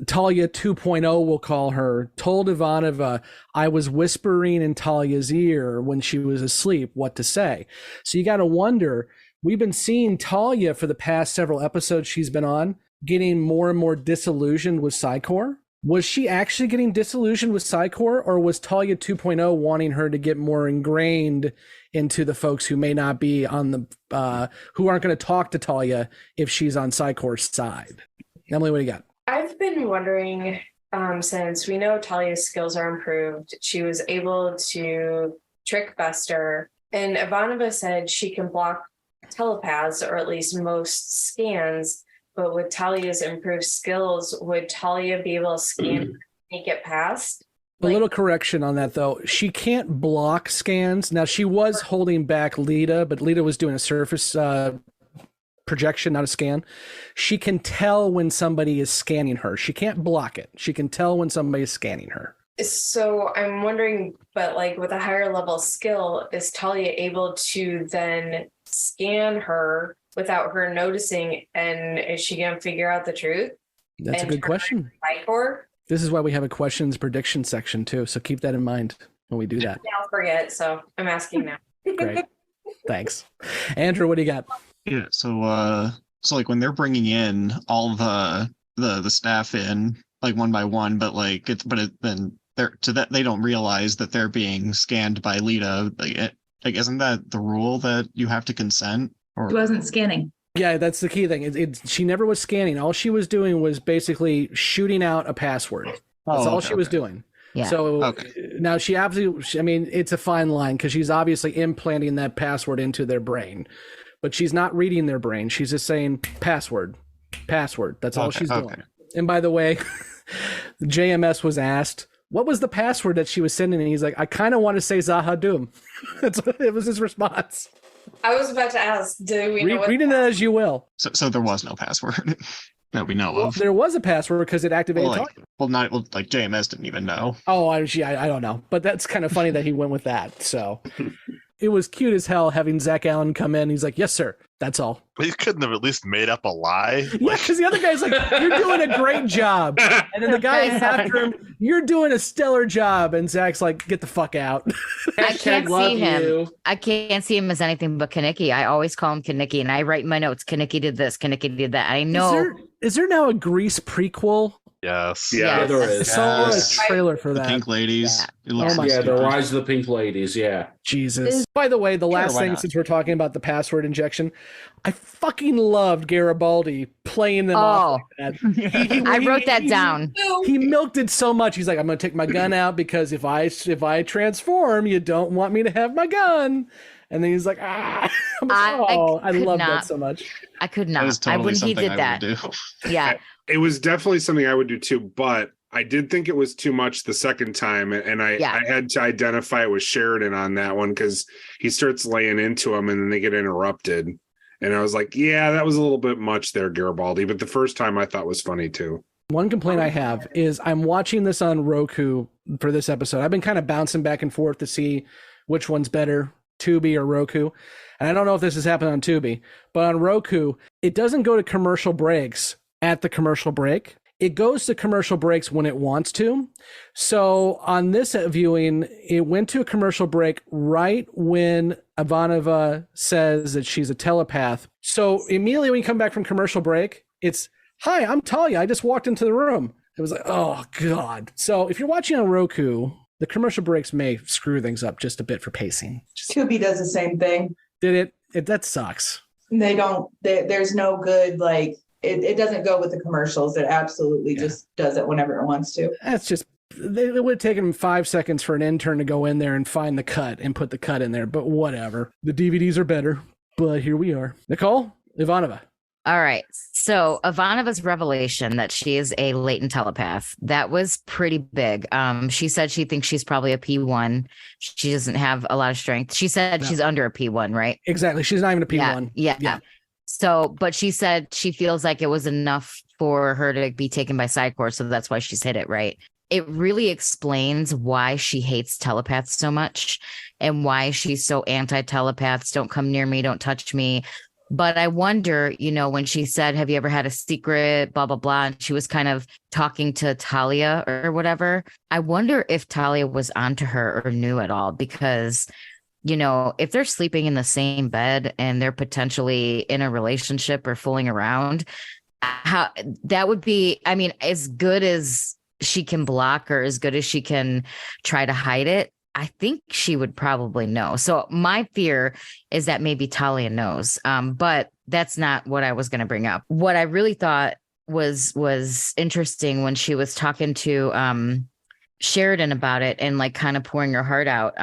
Talia 2.0, we'll call her, told Ivanova, I was whispering in Talia's ear when she was asleep what to say. So you got to wonder, we've been seeing Talia for the past several episodes she's been on, getting more and more disillusioned with Psychor. Was she actually getting disillusioned with Psychor, or was Talia 2.0 wanting her to get more ingrained into the folks who may not be on the, who aren't going to talk to Talia if she's on Psychor's side? Emily, what do you got? I've been wondering, since we know Talia's skills are improved, she was able to trick Bester, and Ivanova said she can block telepaths, or at least most scans. But with Talia's improved skills, would Talia be able to scan and make it past? A little correction on that, though. She can't block scans. Now, she was holding back Lyta, but Lyta was doing a surface projection, not a scan. She can tell when somebody is scanning her. She can't block it. She can tell when somebody is scanning her. So I'm wondering, but like with a higher level skill, is Talia able to then scan her without her noticing, and is she going to figure out the truth? That's a good question. Psychor? This is why we have a questions prediction section too, so keep that in mind when we do that. I'll forget, so I'm asking now. Great. Thanks. Andrew, what do you got? Yeah, so like when they're bringing in all the staff in like one by one, but like then they're to that they don't realize that they're being scanned by Lyta. Like isn't that the rule that you have to consent? Or She wasn't scanning. Yeah, that's the key thing. She never was scanning. All she was doing was basically shooting out a password. That's all she was doing. Yeah. So now she absolutely, I mean, it's a fine line because she's obviously implanting that password into their brain, but she's not reading their brain. She's just saying password. That's all she's doing. And by the way, JMS was asked, what was the password that she was sending? And he's like, I kind of want to say Zaha Doom. It was his response. I was about to ask, do we know what read it as you will. So there was no password that we know of. There was a password because it activated. Like JMS didn't even know. Oh, I don't know, but that's kind of funny that he went with that. So it was cute as hell having Zach Allen come in. He's like, yes, sir. That's all. But he couldn't have at least made up a lie. Yeah, because the other guy's like, you're doing a great job. And then the guy after him, you're doing a stellar job. And Zach's like, get the fuck out. I can't see him. I can't see him as anything but Kaneki. I always call him Kaneki, and I write in my notes, Kaneki did this, Kaneki did that. I know. Is there now a Grease prequel? Yes. Yeah, there is. I saw a trailer for that. The Pink Ladies. Yeah, the Rise of the Pink Ladies. Yeah. Jesus. By the way, the last thing, since we're talking about the password injection, I fucking loved Garibaldi playing them off like that. I wrote that down. He milked it so much. He's like, I'm going to take my gun out because if I transform, you don't want me to have my gun. And then he's like, I love that so much. I could not. Totally when he did that. Yeah. It was definitely something I would do too, but I did think it was too much the second time, and I had to identify it with Sheridan on that one because he starts laying into him and then they get interrupted. And I was like, yeah, that was a little bit much there, Garibaldi. But the first time I thought was funny too. One complaint I have is I'm watching this on Roku for this episode. I've been kind of bouncing back and forth to see which one's better, Tubi or Roku. And I don't know if this has happened on Tubi, but on Roku, it doesn't go to commercial breaks at the commercial break. It goes to commercial breaks when it wants to. So on this viewing, it went to a commercial break right when Ivanova says that she's a telepath. So immediately when you come back from commercial break, it's, hi, I'm Talia. I just walked into the room. It was like, oh, God. So if you're watching on Roku, the commercial breaks may screw things up just a bit for pacing. Tubi does the same thing. Did it? That sucks. They don't, there's no good, like, It doesn't go with the commercials. It absolutely just does it whenever it wants to. That's just, it would have taken him 5 seconds for an intern to go in there and find the cut and put the cut in there, but whatever. The DVDs are better, but here we are. Nicole, Ivanova. All right. So Ivanova's revelation that she is a latent telepath, that was pretty big. She said she thinks she's probably a P1. She doesn't have a lot of strength. She said she's under a P1, right? Exactly. She's not even a P1. Yeah. So, but she said she feels like it was enough for her to be taken by Psychor, so that's why she's hit it, right? It really explains why she hates telepaths so much and why she's so anti-telepaths. Don't come near me. Don't touch me. But I wonder, when she said, have you ever had a secret, blah, blah, blah, and she was kind of talking to Talia or whatever. I wonder if Talia was onto her or knew at all, because, if they're sleeping in the same bed and they're potentially in a relationship or fooling around, how that would be, as good as she can block or as good as she can try to hide it, I think she would probably know. So my fear is that maybe Talia knows, but that's not what I was going to bring up. What I really thought was interesting when she was talking to Sheridan about it and like kind of pouring her heart out.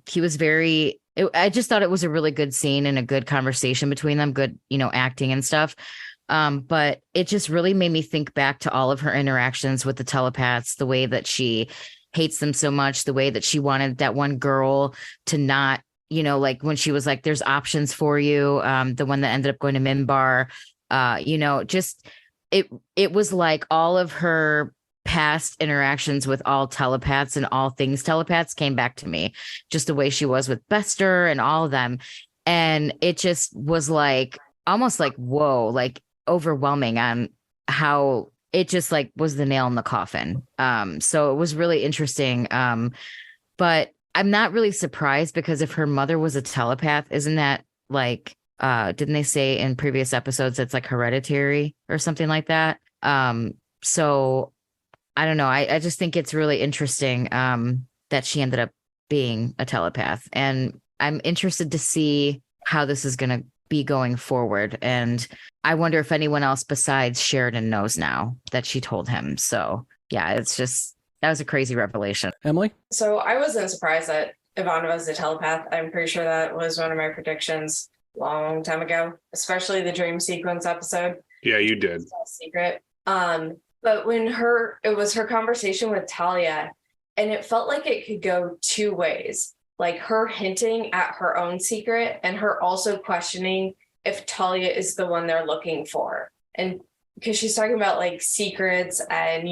He was I just thought it was a really good scene and a good conversation between them, good, acting and stuff. But it just really made me think back to all of her interactions with the telepaths, the way that she hates them so much, the way that she wanted that one girl to not, like when she was like, there's options for you. The one that ended up going to Minbar, just it was like all of her past interactions with all telepaths and all things telepaths came back to me, just the way she was with Bester and all of them. And it just was like, almost like, whoa, like overwhelming on how it just like was the nail in the coffin. So it was really interesting. But I'm not really surprised, because if her mother was a telepath, isn't that like, didn't they say in previous episodes it's like hereditary or something like that? So I don't know. I just think it's really interesting that she ended up being a telepath. And I'm interested to see how this is going to be going forward. And I wonder if anyone else besides Sheridan knows now that she told him. So yeah, that was a crazy revelation. Emily? So I wasn't surprised that Ivanova is a telepath. I'm pretty sure that was one of my predictions a long time ago, especially the dream sequence episode. Yeah, you did. Secret. But when it was her conversation with Talia, and it felt like it could go two ways. Like her hinting at her own secret and her also questioning if Talia is the one they're looking for. And because she's talking about like secrets and,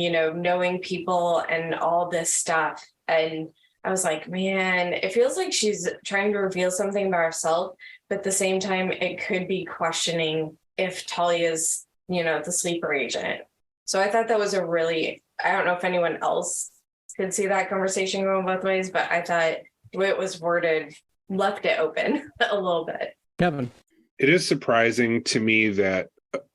knowing people and all this stuff. And I was like, man, it feels like she's trying to reveal something about herself, but at the same time, it could be questioning if Talia's, the sleeper agent. So I thought that was I don't know if anyone else could see that conversation going both ways, but I thought the way it was worded left it open a little bit. Kevin. It is surprising to me that,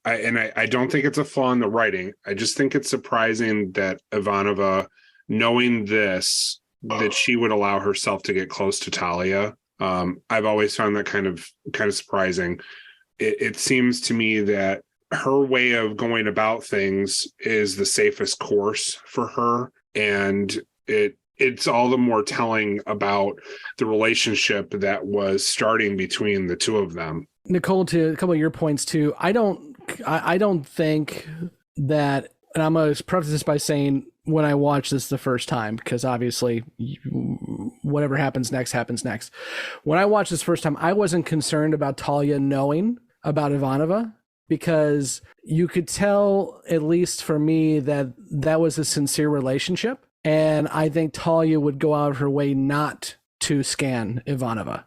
I don't think it's a flaw in the writing. I just think it's surprising that Ivanova, knowing this, that she would allow herself to get close to Talia. I've always found that kind of surprising. It seems to me that her way of going about things is the safest course for her, and it's all the more telling about the relationship that was starting between the two of them. Nicole, to a couple of your points too, I don't think that, and I'm going to preface this by saying when I watched this the first time, because obviously whatever happens next happens next. When I watched this first time, I wasn't concerned about Talia knowing about Ivanova, because you could tell, at least for me, that was a sincere relationship. And I think Talia would go out of her way not to scan Ivanova.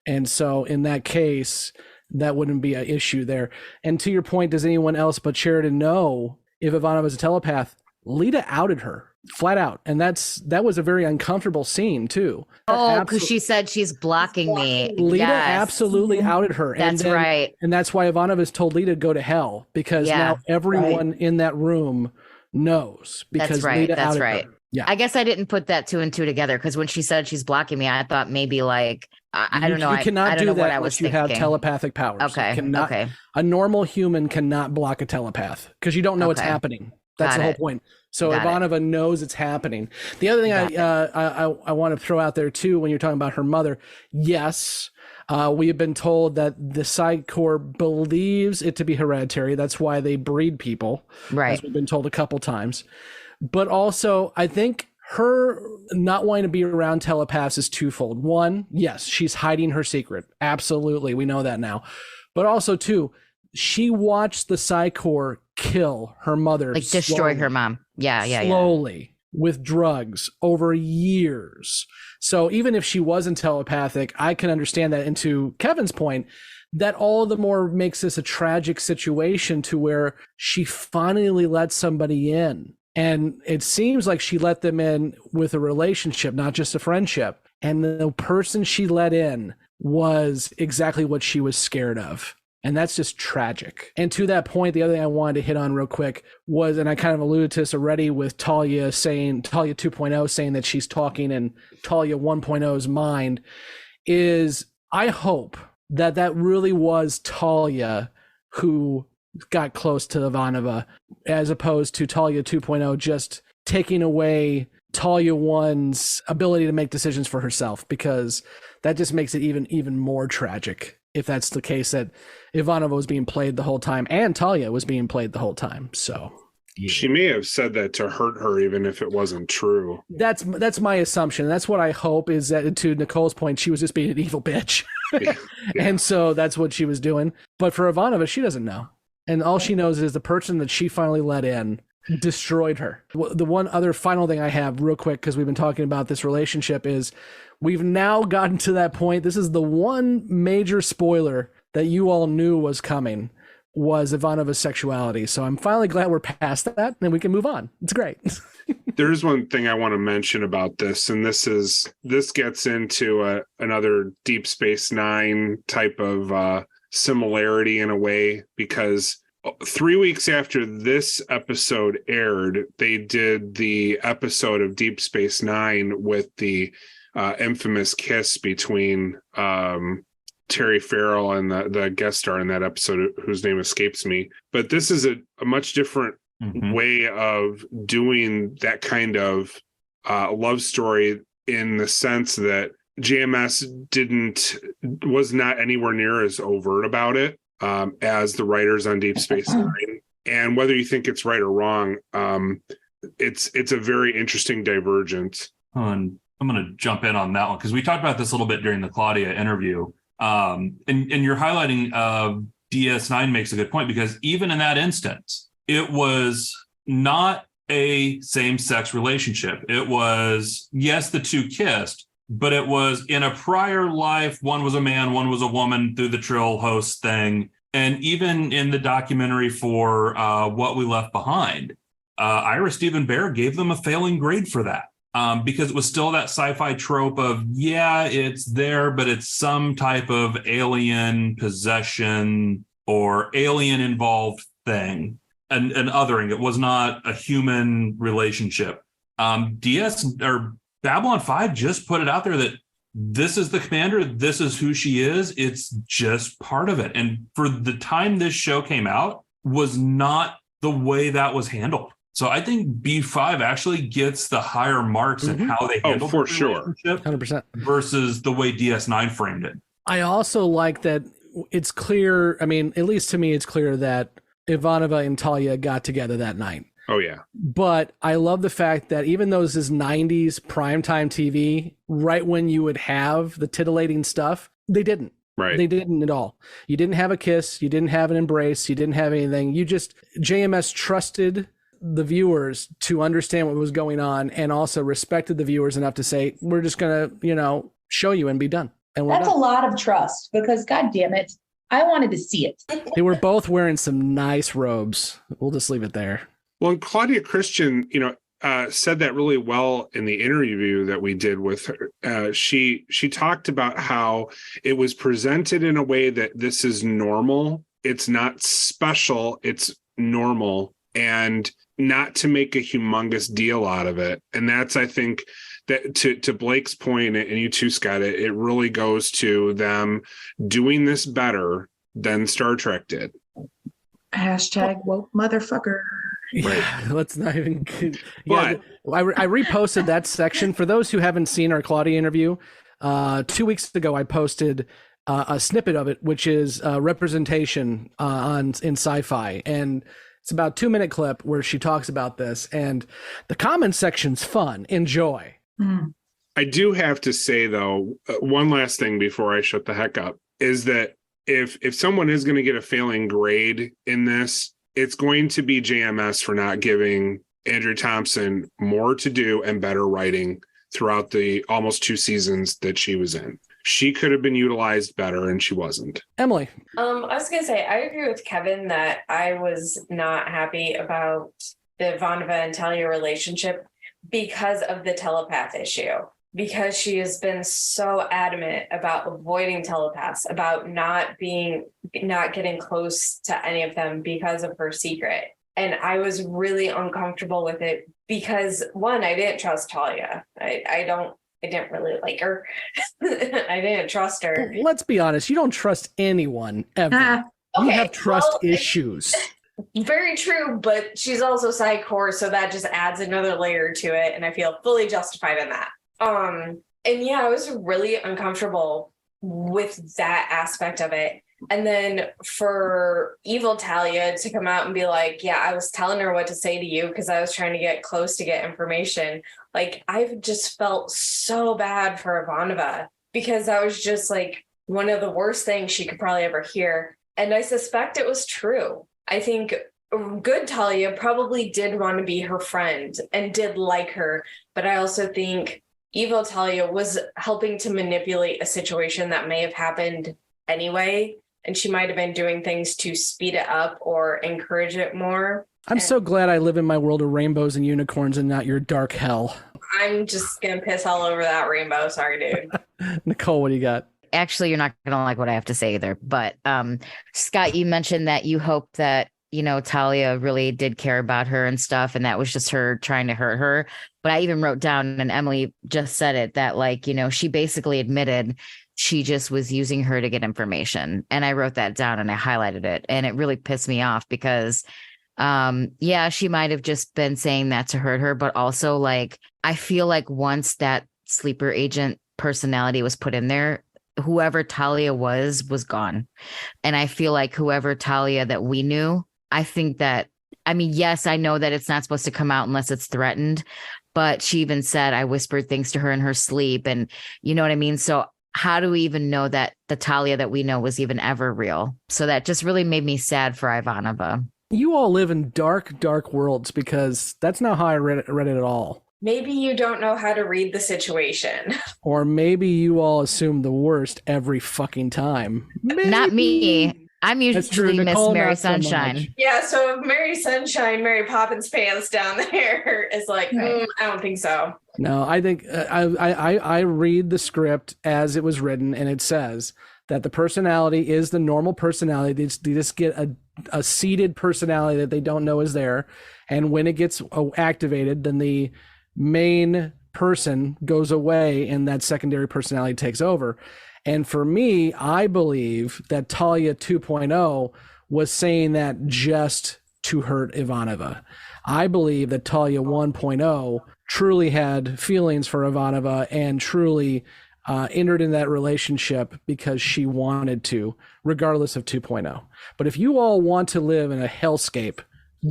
And so in that case, that wouldn't be an issue there. And to your point, does anyone else but Sheridan know if Ivanova is a telepath? Lyta outed her flat out. And that was a very uncomfortable scene too. Oh, because she said she's blocking me. Lyta absolutely outed her. That's right. And that's why Ivanova's told Lyta to go to hell, because now everyone in that room knows, because that's right. Lyta That's outed right. her. Yeah. I guess I didn't put that 2 and 2 together because when she said she's blocking me, I thought maybe like I don't know. You cannot I don't do know that what I unless was you have thinking. telepathic powers. Okay. Okay. A normal human cannot block a telepath because you don't know what's Okay. happening. That's Got the whole it. point. So Got it. Ivanova knows it's happening. The other thing I want to throw out there too, when you're talking about her mother, yes, we have been told that the Psi Corps believes it to be hereditary. That's why they breed people. Right. As we've been told a couple times. But also, I think her not wanting to be around telepaths is twofold. One, yes, she's hiding her secret. Absolutely. We know that now. But also, two, she watched the Psi Corps kill her mother. Like destroy her mom. Yeah. Slowly with drugs over years. So even if she wasn't telepathic, I can understand that. And to Kevin's point, that all the more makes this a tragic situation to where she finally let somebody in. And it seems like she let them in with a relationship, not just a friendship. And the person she let in was exactly what she was scared of. And that's just tragic. And to that point, the other thing I wanted to hit on real quick was, and I kind of alluded to this already with Talia 2.0 saying that she's talking in Talia 1.0's mind, is I hope that really was Talia who got close to Ivanova, as opposed to Talia 2.0 just taking away Talia 1's ability to make decisions for herself, because that just makes it even more tragic if that's the case, that Ivanova was being played the whole time and Talia was being played the whole time. So yeah. She may have said that to hurt her, even if it wasn't true. That's my assumption. That's what I hope, is that, to Nicole's point, she was just being an evil bitch. Yeah. And so that's what she was doing. But for Ivanova, she doesn't know. And all she knows is the person that she finally let in destroyed her. The one other final thing I have real quick, because we've been talking about this relationship, is we've now gotten to that point. This is the one major spoiler that you all knew was coming, was Ivanova's sexuality. So I'm finally glad we're past that and we can move on. It's great. There's one thing I want to mention about this, and this gets into another Deep Space Nine type of similarity in a way, because 3 weeks after this episode aired, they did the episode of Deep Space Nine with the infamous kiss between Terry Farrell and the guest star in that episode, whose name escapes me. But this is a much different way of doing that kind of love story, in the sense that JMS was not anywhere near as overt about it as the writers on Deep Space Nine. And whether you think it's right or wrong, it's a very interesting divergence. I'm going to jump in on that one, because we talked about this a little bit during the Claudia interview. And you're highlighting DS9 makes a good point, because even in that instance, it was not a same-sex relationship. It was, yes, the two kissed, but it was in a prior life. One was a man, one was a woman, through the Trill host thing. And even in the documentary for What We Left Behind, Ira Stephen Bear gave them a failing grade for that. Because it was still that sci-fi trope of, yeah, it's there, but it's some type of alien possession or alien involved thing, and othering. It was not a human relationship. Babylon 5 just put it out there that this is the commander, this is who she is. It's just part of it. And for the time this show came out, was not the way that was handled. So I think B5 actually gets the higher marks in how they handle for the sure, 100%, versus the way DS9 framed it. I also like that it's clear. I mean, at least to me, it's clear that Ivanova and Talia got together that night. Oh yeah. But I love the fact that even though this is 90s primetime TV, right when you would have the titillating stuff, they didn't. Right. They didn't at all. You didn't have a kiss. You didn't have an embrace. You didn't have anything. JMS trusted the viewers to understand what was going on, and also respected the viewers enough to say, we're just going to, show you and be done. And that's done. A lot of trust, because God damn it, I wanted to see it. They were both wearing some nice robes. We'll just leave it there. Well, and Claudia Christian, said that really well in the interview that we did with her. She talked about how it was presented in a way that this is normal. It's not special. It's normal and not to make a humongous deal out of it. And that's, I think, that to Blake's point, and you too, Scott, it really goes to them doing this better than Star Trek did. Hashtag woke motherfucker. Right. Yeah, let's not even. Yeah, I reposted that section for those who haven't seen our Claudia interview. 2 weeks ago, I posted a snippet of it, which is representation in sci-fi, and it's about a 2-minute clip where she talks about this, and the comment section's fun. Enjoy. I do have to say, though, one last thing before I shut the heck up is that if someone is going to get a failing grade in this, it's going to be JMS for not giving Andrea Thompson more to do and better writing throughout the almost 2 seasons that she was in. She could have been utilized better, and she wasn't. Emily. I was going to say, I agree with Kevin that I was not happy about the Ivanova and Talia relationship because of the telepath issue. Because she has been so adamant about avoiding telepaths, about not getting close to any of them because of her secret. And I was really uncomfortable with it because, one, I didn't trust Talia. I didn't really like her. I didn't trust her. Let's be honest. You don't trust anyone ever. You have trust issues. Very true, but she's also Psy-Core, so that just adds another layer to it, and I feel fully justified in that. And yeah, I was really uncomfortable with that aspect of it. And then for evil Talia to come out and be like, yeah, I was telling her what to say to you because I was trying to get close to get information. Like, I've just felt so bad for Ivanova because that was just like one of the worst things she could probably ever hear. And I suspect it was true. I think good Talia probably did want to be her friend and did like her, but I also think evil Talia was helping to manipulate a situation that may have happened anyway, and she might have been doing things to speed it up or encourage it more. I'm so glad I live in my world of rainbows and unicorns and not your dark hell. I'm just gonna piss all over that rainbow. Sorry, dude. Nicole, what do you got? Actually, you're not gonna like what I have to say either. But Scott, you mentioned that you hope that Talia really did care about her and stuff, and that was just her trying to hurt her. But I even wrote down, and Emily just said it, that she basically admitted she just was using her to get information. And I wrote that down and I highlighted it, and it really pissed me off because she might have just been saying that to hurt her, but also I feel like once that sleeper agent personality was put in there, whoever Talia was gone. And I feel like whoever Talia that we knew, I think that, yes, I know that it's not supposed to come out unless it's threatened, but she even said, I whispered things to her in her sleep. And you know what I mean? So how do we even know that the Talia that we know was even ever real? So that just really made me sad for Ivanova. You all live in dark, dark worlds because that's not how I read it at all. Maybe you don't know how to read the situation. Or maybe you all assume the worst every fucking time. Maybe. Not me. I'm usually Miss Mary Sunshine. So yeah, so Mary Sunshine, Mary Poppins fans down there is like, I don't think so. No, I think I read the script as it was written, and it says that the personality is the normal personality. They just get a seeded personality that they don't know is there. And when it gets activated, then the main person goes away and that secondary personality takes over. And for me, I believe that Talia 2.0 was saying that just to hurt Ivanova. I believe that Talia 1.0 truly had feelings for Ivanova and truly entered in that relationship because she wanted to, regardless of 2.0. But if you all want to live in a hellscape,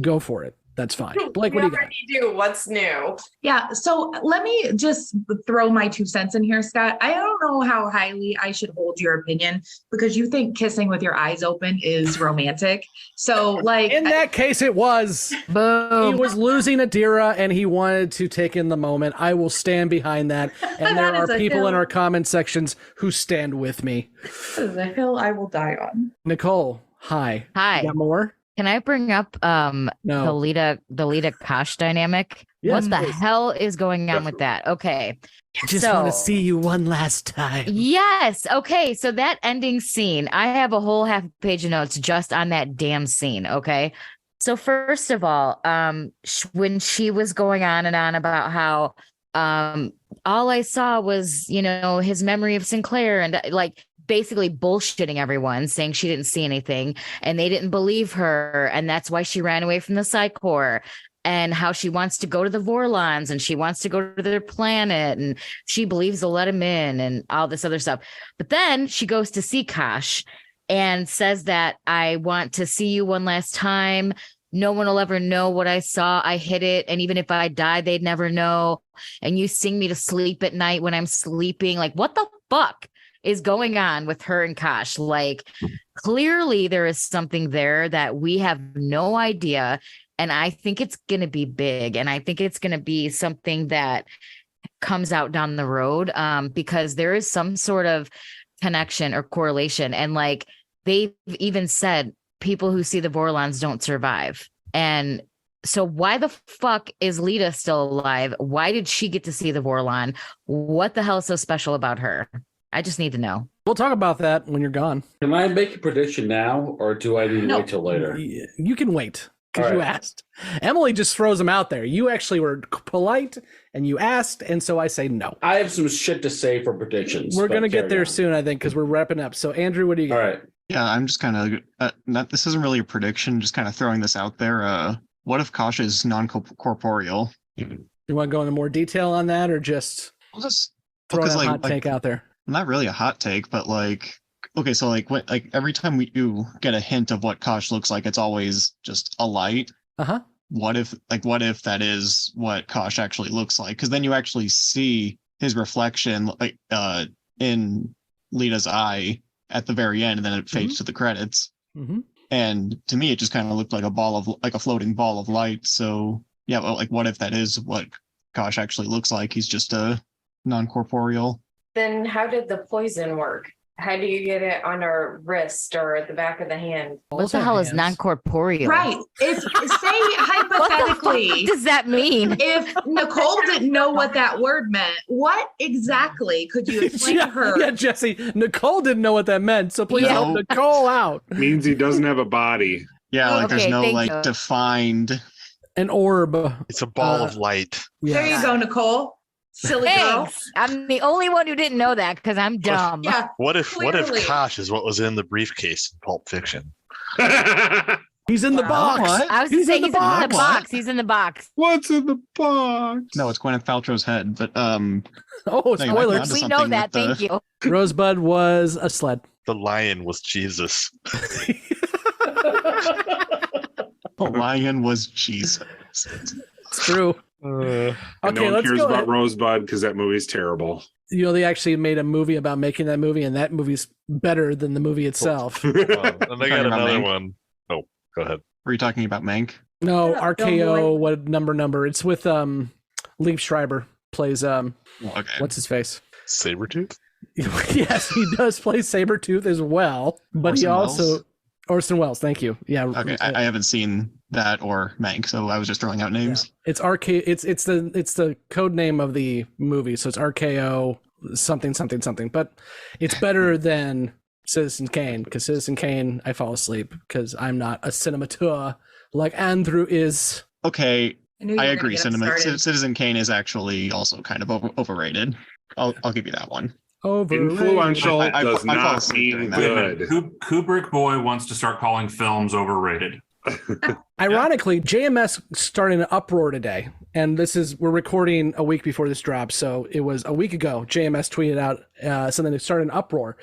go for it. That's fine. Blake, what do you got? What's new? Yeah. So let me just throw my 2 cents in here, Scott. I don't know how highly I should hold your opinion because you think kissing with your eyes open is romantic. So in that case, it was. Boom. He was losing Adira and he wanted to take in the moment. I will stand behind that. And there are people in our comment sections who stand with me. That is a hill I will die on. Nicole, hi. Hi. You got more? Can I bring up the Lyta Kosh dynamic? Yes, what the please. hell is going on with that? Okay. I just want to see you one last time. Yes. Okay. So that ending scene, I have a whole half page of notes just on that damn scene. Okay. So first of all, when she was going on and on about how all I saw was, his memory of Sinclair and like basically bullshitting everyone, saying she didn't see anything and they didn't believe her. And that's why she ran away from the Psi Corps, and how she wants to go to the Vorlons and she wants to go to their planet and she believes they'll let him in and all this other stuff. But then she goes to see Kosh and says that I want to see you one last time. No one will ever know what I saw. I hid it. And even if I died, they'd never know. And you sing me to sleep at night when I'm sleeping. Like, what the fuck is going on with her and Kosh? Like, clearly there is something there that we have no idea. And I think it's going to be big. And I think it's going to be something that comes out down the road, because there is some sort of connection or correlation. And like, they've even said people who see the Vorlons don't survive. And so why the fuck is Lyta still alive? Why did she get to see the Vorlon? What the hell is so special about her? I just need to know. We'll talk about that when you're gone. Can I make a prediction now, or do I need to wait till later? You can wait. Because you asked. Emily just throws them out there. You actually were polite and you asked, and so I say no. I have some shit to say for predictions. We're going to get there soon, I think, because we're wrapping up. So, Andrew, what do you got? All right. Yeah, I'm just kind of, this isn't really a prediction, just kind of throwing this out there. What if Kosh is non-corporeal? You want to go into more detail on that, or just throw a hot take out there? Not really a hot take, but like, okay, so every time you get a hint of what Kosh looks like, it's always just a light. Uh-huh. What if that is what Kosh actually looks like? Because then you actually see his reflection in Lyta's eye at the very end, and then it fades to the credits. Mm-hmm. And to me, it just kind of looked like a floating ball of light. So yeah, well, like, what if that is what Kosh actually looks like? He's just a non-corporeal. Then how did the poison work? How do you get it on our wrist or at the back of the hand? What the hell is non-corporeal? Right. If say hypothetically, what does that mean? If Nicole didn't know what that word meant, what exactly could you explain to her? Yeah, Jessi, Nicole didn't know what that meant, so please help Nicole out. Means he doesn't have a body. Yeah, there's no defined an orb. It's a ball of light. Yeah. There you go, Nicole. Silly girl. I'm the only one who didn't know that because I'm dumb. Yeah. What if Kosh is what was in the briefcase in Pulp Fiction? He's in the box. What? I was going to say he's in the box. He's in the box. What's in the box? No, it's Gwyneth Paltrow's head. But spoilers. We know that. Thank you. Rosebud was a sled. The lion was Jesus. The lion was Jesus. It's true. Okay, no one let's cares go about ahead. Rosebud because that movie's terrible. They actually made a movie about making that movie, and that movie's better than the movie itself. And they got another one. Oh, go ahead. Were you talking about Mank? No, RKO. What number? It's with Liev Schreiber plays what's his face? Sabretooth? Yes, he does play Sabretooth as well, but Orson Welles, thank you. Yeah. Okay, I haven't seen that or Mank, so I was just throwing out names. Yeah. It's it's the code name of the movie, so it's RKO something, but it's better than Citizen Kane, because Citizen Kane I fall asleep because I'm not a cinemateur like Andrew is. Okay, I agree. Citizen Kane is actually also kind of overrated. I'll give you that one. Influential does not mean good. Kubrick boy wants to start calling films overrated. Ironically, JMS started an uproar today, and we're recording a week before this drops, so it was a week ago. JMS tweeted out something that started an uproar.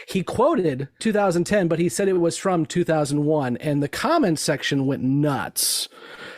He quoted 2010, but he said it was from 2001, and the comments section went nuts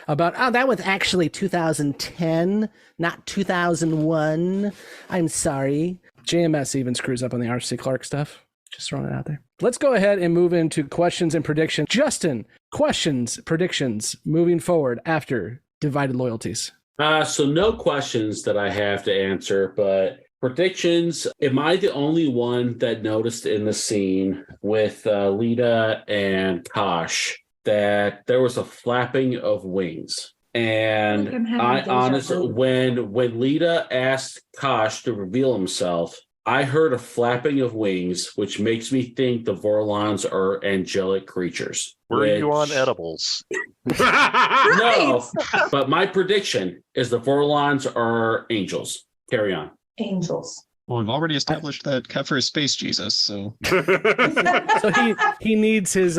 about, that was actually 2010, not 2001. I'm sorry. JMS even screws up on the R.C. Clarke stuff. Just throwing it out there. Let's go ahead and move into questions and predictions. Justin, questions, predictions, moving forward after Divided Loyalties. So no questions that I have to answer, but predictions. Am I the only one that noticed in the scene with Lyta and Kosh that there was a flapping of wings? And I honestly, when Lyta asked Kosh to reveal himself, I heard a flapping of wings, which makes me think the Vorlons are angelic creatures. Were you on edibles? No, but my prediction is the Vorlons are angels. Carry on. Angels. Well, we've already established that Kefir is space Jesus, so So he needs his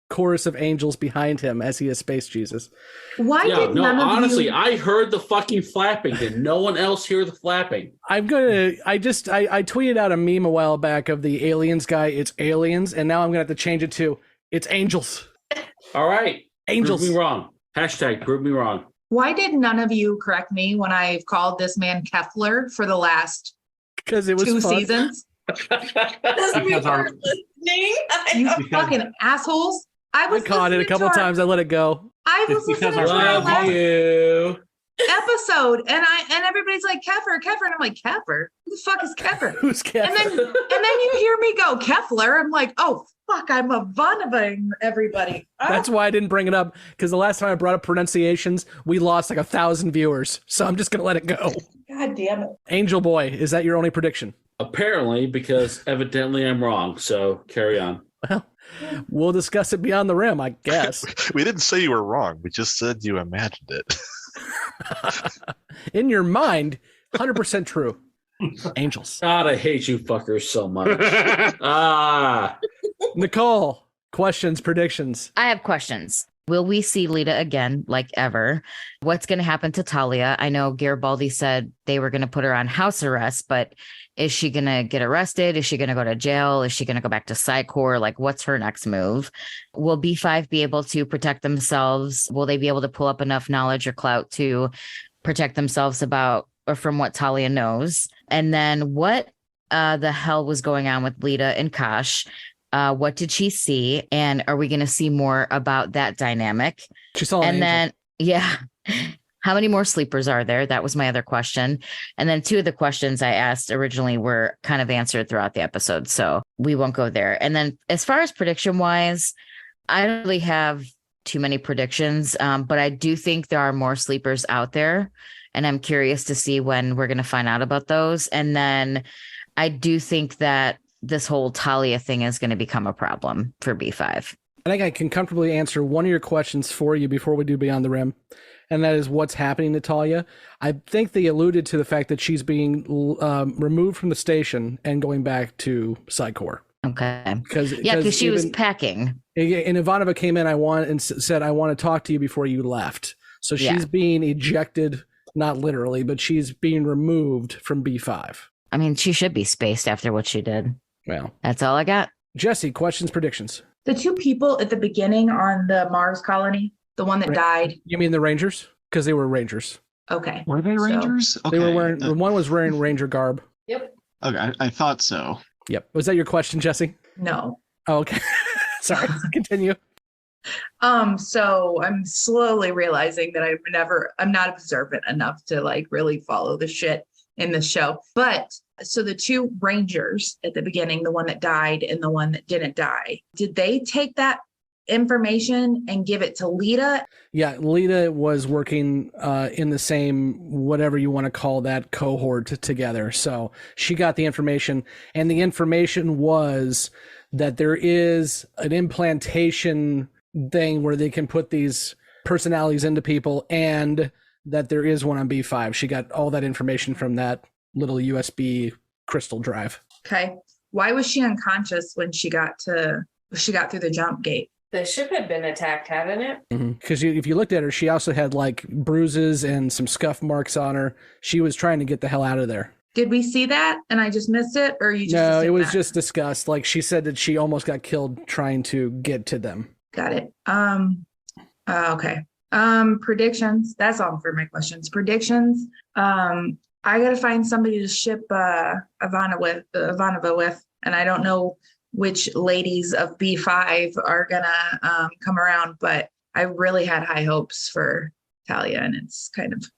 chorus of angels behind him as he is space Jesus. Why did none of honestly, you... I heard the fucking flapping. Did no one else hear the flapping? I tweeted out a meme a while back of the aliens guy. It's aliens, and now I'm gonna have to change it to it's angels. All right, angels. Prove me wrong. Hashtag prove me wrong. Why did none of you correct me when I've called this man Kefler for the last because it was 2 fun. seasons? You fucking assholes. I caught it a couple times. I let it go. I was listening to our last episode, and everybody's like Kefir, and I'm like, Kefir? Who the fuck is Kefir? Who's Kefir? And then you hear me go Kefler. I'm like, oh fuck, I'm Ivanova, everybody. That's why I didn't bring it up, because the last time I brought up pronunciations, we lost like 1,000 viewers. So I'm just gonna let it go. God damn it. Angel Boy, is that your only prediction? Apparently, because evidently I'm wrong. So carry on. Well, we'll discuss it beyond the rim, I guess. We didn't say you were wrong. We just said you imagined it. In your mind, 100% true. Angels. God, I hate you fuckers so much. Nicole, questions, predictions. I have questions. Will we see Lyta again, like ever? What's going to happen to Talia? I know Garibaldi said they were going to put her on house arrest, but is she going to get arrested? Is she going to go to jail? Is she going to go back to Psychor? Like, what's her next move? Will B5 be able to protect themselves? Will they be able to pull up enough knowledge or clout to protect themselves about or from what Talia knows? And then what the hell was going on with Lyta and Kosh? What did she see? And are we going to see more about that dynamic? She saw an and angel. then, yeah. How many more sleepers are there? That was my other question. And then 2 of the questions I asked originally were kind of answered throughout the episode. So we won't go there. And then as far as prediction wise, I don't really have too many predictions, but I do think there are more sleepers out there. And I'm curious to see when we're going to find out about those. And then I do think that this whole Talia thing is going to become a problem for B5. I think I can comfortably answer one of your questions for you before we do Beyond the Rim, and that is what's happening to Talia. I think they alluded to the fact that she's being removed from the station and going back to Psychor. Okay. Because she was packing. And Ivanova came in said, I want to talk to you before you left. So she's being ejected, not literally, but she's being removed from B5. I mean, she should be spaced after what she did. Well, that's all I got. Jessi, questions, predictions. The 2 people at the beginning on the Mars colony, the one that died. You mean the Rangers? Because they were Rangers. Okay. Were they Rangers? They were wearing. One was wearing Ranger garb. Yep. Okay, I thought so. Yep. Was that your question, Jessi? No. Oh, okay. Sorry. Continue. So I'm slowly realizing that I'm not observant enough to like really follow the shit in the show. But so the 2 Rangers at the beginning, the one that died and the one that didn't die, did they take that information and give it to Lyta? Yeah, Lyta was working in the same, whatever you want to call that, cohort together. So she got the information, and the information was that there is an implantation thing where they can put these personalities into people, and that there is one on B5. She got all that information from that little USB crystal drive. Okay. Why was she unconscious when she got through the jump gate? The ship had been attacked, hadn't it? Because if you looked at her, she also had like bruises and some scuff marks on her. She was trying to get the hell out of there. Did we see that and I just missed it? Or you just No, it was that? just discussed. Like she said that she almost got killed trying to get to them. Got it. Okay. Predictions. That's all for my questions. Predictions. I gotta find somebody to ship Ivanova with, and I don't know which ladies of B5 are gonna come around, but I really had high hopes for Talia, and it's kind of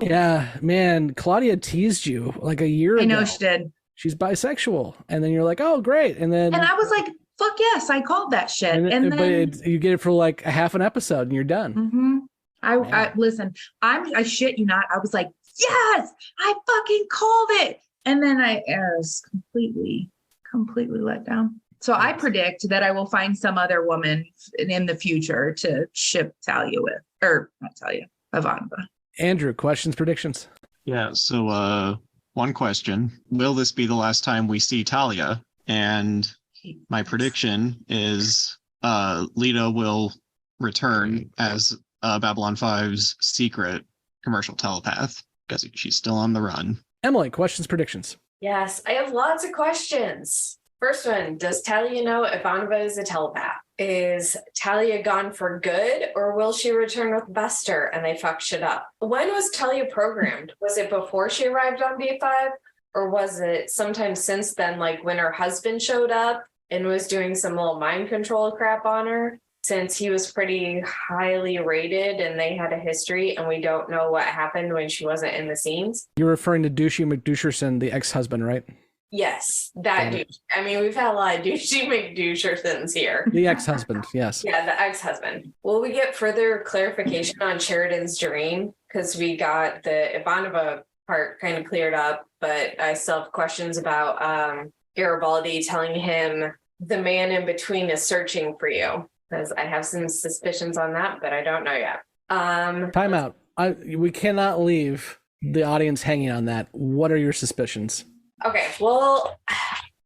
Yeah, man, Claudia teased you like a year ago. I know she did. She's bisexual, and then you're like, oh, great, and then I was like, fuck yes, I called that shit. And then you get it for like a half an episode, and you're done. Mm-hmm. I listen. I shit you not. I was like, yes, I fucking called it. And then I was completely let down. So I predict that I will find some other woman in the future to ship Talia with, or not Talia, Ivanova. Andrew, questions, predictions? Yeah, so one question. Will this be the last time we see Talia? And my prediction is Lyta will return as Babylon 5's secret commercial telepath because she's still on the run. Emily, questions, predictions? Yes, I have lots of questions. First one, does Talia know Ivanova is a telepath? Is Talia gone for good, or will she return with Buster and they fuck shit up? When was Talia programmed? Was it before she arrived on B5? Or was it sometime since then, like when her husband showed up and was doing some little mind control crap on her? Since he was pretty highly rated and they had a history and we don't know what happened when she wasn't in the scenes. You're referring to Douchey McDoucherson, the ex-husband, right? Yes, that douche. I mean, we've had a lot of douchey McDouchersons here. The ex-husband, yes. Yeah, the ex-husband. Will we get further clarification on Sheridan's dream? Because we got the Ivanova part kind of cleared up, but I still have questions about Garibaldi telling him the man in between is searching for you. Because I have some suspicions on that, but I don't know yet. Time out. We cannot leave the audience hanging on that. What are your suspicions? Okay, well,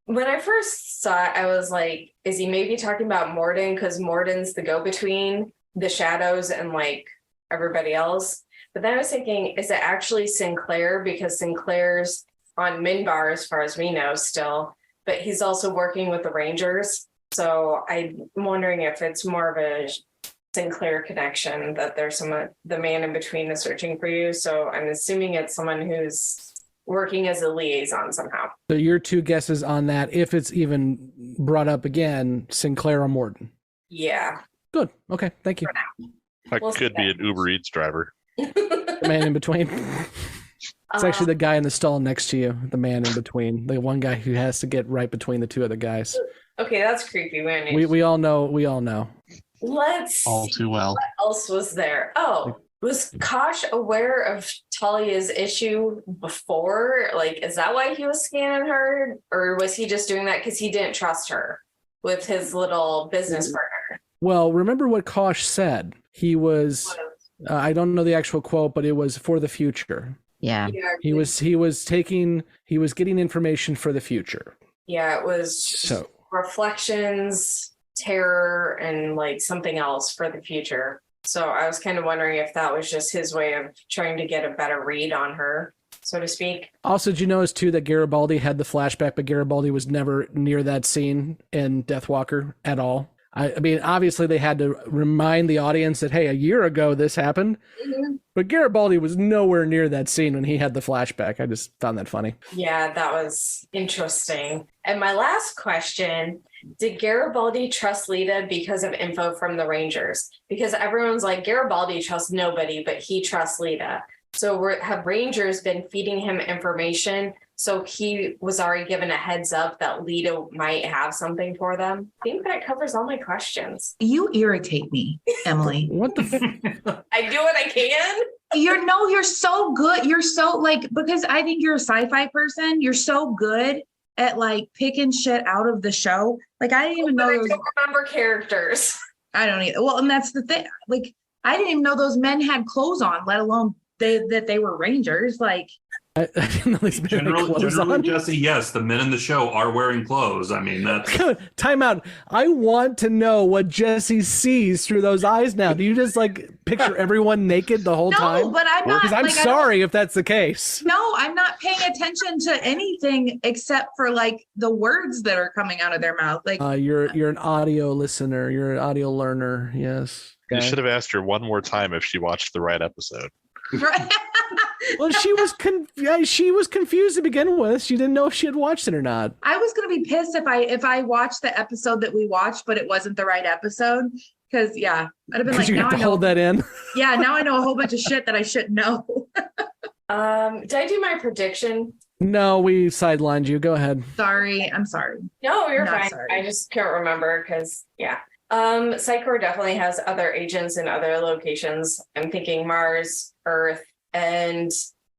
when I first saw it, I was like, is he maybe talking about Morden? Because Morden's the go-between the shadows and like everybody else. But then I was thinking, is it actually Sinclair? Because Sinclair's on Minbar as far as we know still, but he's also working with the Rangers. So I'm wondering if it's more of a Sinclair connection, that there's the man in between is searching for you. So I'm assuming it's someone who's working as a liaison somehow. So your two guesses on that, if it's even brought up again, Sinclair or Morden? Yeah. Good. Okay. Thank you. That could be an Uber Eats driver. The man in between. It's actually the guy in the stall next to you, the man in between. The one guy who has to get right between the two other guys. Okay, that's creepy. We all know. Let's all too well. What else was there? Oh, was Kosh aware of Talia's issue before? Like, is that why he was scanning her? Or was he just doing that because he didn't trust her with his little business partner? Well, remember what Kosh said. He was, I don't know the actual quote, but it was for the future. Yeah. He was getting information for the future. Yeah, it was reflections, terror, and like something else for the future. So I was kind of wondering if that was just his way of trying to get a better read on her, so to speak. Also, did you notice too that Garibaldi had the flashback, but Garibaldi was never near that scene in Deathwalker at all? I mean, obviously they had to remind the audience that, hey, a year ago this happened, but Garibaldi was nowhere near that scene when he had the flashback. I just found that funny. Yeah, that was interesting. And my last question, did Garibaldi trust Lyta because of info from the Rangers? Because everyone's like, Garibaldi trusts nobody, but he trusts Lyta. So have Rangers been feeding him information? So he was already given a heads up that Lyta might have something for them. I think that covers all my questions. You irritate me, Emily. What the? I do what I can. You're so good. You're so because I think you're a sci-fi person. You're so good at like picking shit out of the show. Like I didn't even know. I don't remember characters. I don't either. Well, and that's the thing. Like I didn't even know those men had clothes on, let alone that they were Rangers. Like. I didn't know these men had clothes on. Jesse, yes, the men in the show are wearing clothes. I mean, that's... Time out. I want to know what Jesse sees through those eyes now. Do you just like picture everyone naked the whole time? No, but I'm not. Because I'm sorry if that's the case. No, I'm not paying attention to anything except for like the words that are coming out of their mouth. Like you're an audio listener. You're an audio learner. Yes. You should have asked her one more time if she watched the right episode. Right. Well, she was confused to begin with. She didn't know if she had watched it or not. I was gonna be pissed if I watched the episode that we watched, but it wasn't the right episode. Because I'd have been like, you now have to I know. hold that in. Yeah, now I know a whole bunch of shit that I shouldn't know. Did I do my prediction? No, we sidelined you. Go ahead. Sorry, I'm sorry. No, you're fine. Sorry. I just can't remember because Psychor definitely has other agents in other locations. I'm thinking Mars, Earth, and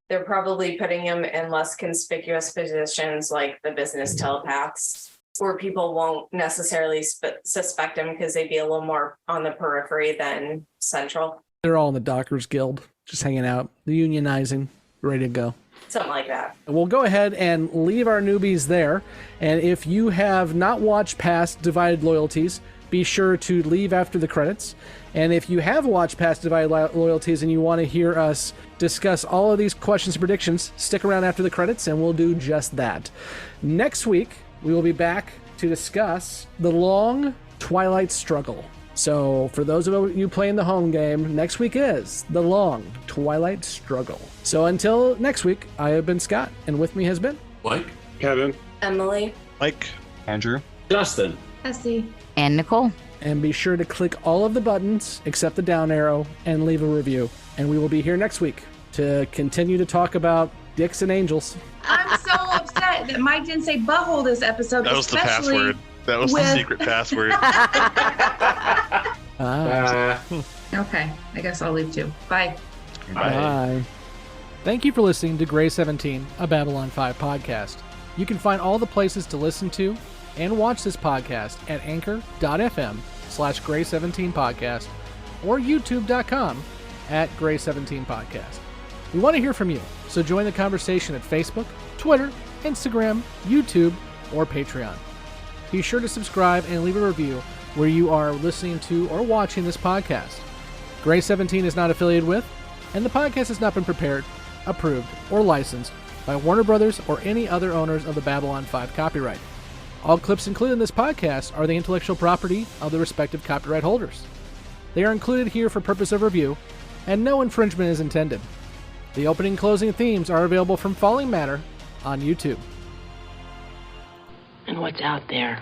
they're probably putting him in less conspicuous positions like the business telepaths, where people won't necessarily suspect him because they'd be a little more on the periphery than central. They're all in the Dockers Guild, just hanging out, the unionizing, ready to go. Something like that. We'll go ahead and leave our newbies there. And if you have not watched past Divided Loyalties, be sure to leave after the credits. And if you have watched past Divided Loyalties and you want to hear us discuss all of these questions and predictions, stick around after the credits and we'll do just that. Next week, we will be back to discuss the long Twilight struggle. So for those of you playing the home game, next week is the long Twilight struggle. So until next week, I have been Scott, and with me has been Blake, Kevin, Emily, Mike, Andrew, Justin, Jessi, And Nicole. And be sure to click all of the buttons except the down arrow and leave a review. And we will be here next week to continue to talk about dicks and angels. I'm so upset that Mike didn't say butthole this episode. that was the password. That was the secret password. Okay, I guess I'll leave too. Bye. Bye. Thank you for listening to Grey 17, a Babylon 5 podcast. You can find all the places to listen to and watch this podcast at anchor.fm/Grey17podcast or youtube.com @Grey17podcast. We want to hear from you, so join the conversation at Facebook, Twitter, Instagram, YouTube, or Patreon. Be sure to subscribe and leave a review where you are listening to or watching this podcast. Grey 17 is not affiliated with, and the podcast has not been prepared, approved, or licensed by Warner Brothers or any other owners of the Babylon 5 copyright. All clips included in this podcast are the intellectual property of the respective copyright holders. They are included here for purpose of review, and no infringement is intended. The opening and closing themes are available from Falling Matter on YouTube. And what's out there?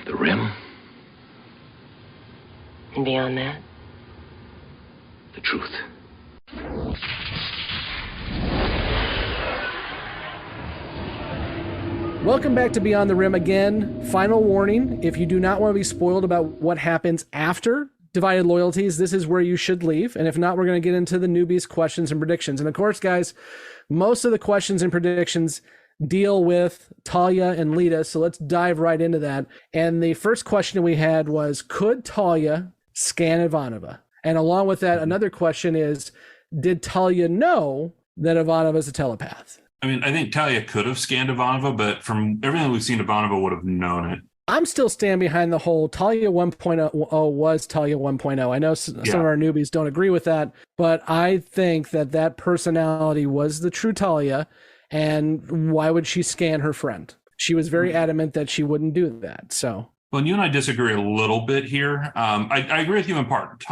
The rim, And beyond that? the truth. Welcome back to Beyond the Rim again. Final warning, if you do not want to be spoiled about what happens after Divided Loyalties, this is where you should leave. And if not, we're going to get into the newbies questions and predictions. And of course, guys, most of the questions and predictions deal with Talia and Lyta, so let's dive right into that. And the first question we had was, could Talia scan Ivanova? And along with that, another question is, did Talia know that Ivanova is a telepath? I mean, I think Talia could have scanned Ivanova, but from everything we've seen, Ivanova would have known it. I'm still standing behind the whole Talia 1.0 was Talia 1.0. I know some of our newbies don't agree with that, but I think that personality was the true Talia. And why would she scan her friend? She was very adamant that she wouldn't do that. So, well, and you and I disagree a little bit here. I agree with you in part.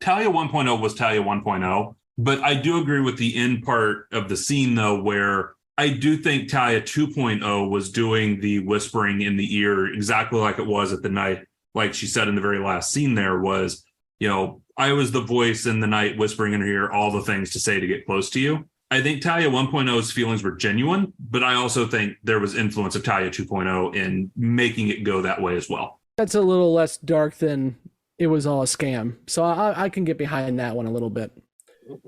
Talia 1.0 was Talia 1.0, but I do agree with the end part of the scene, though, where I do think Talia 2.0 was doing the whispering in the ear exactly like it was at the night. Like she said in the very last scene there was, I was the voice in the night whispering in her ear all the things to say to get close to you. I think Talia 1.0's feelings were genuine, but I also think there was influence of Talia 2.0 in making it go that way as well. That's a little less dark than it was all a scam. So I can get behind that one a little bit.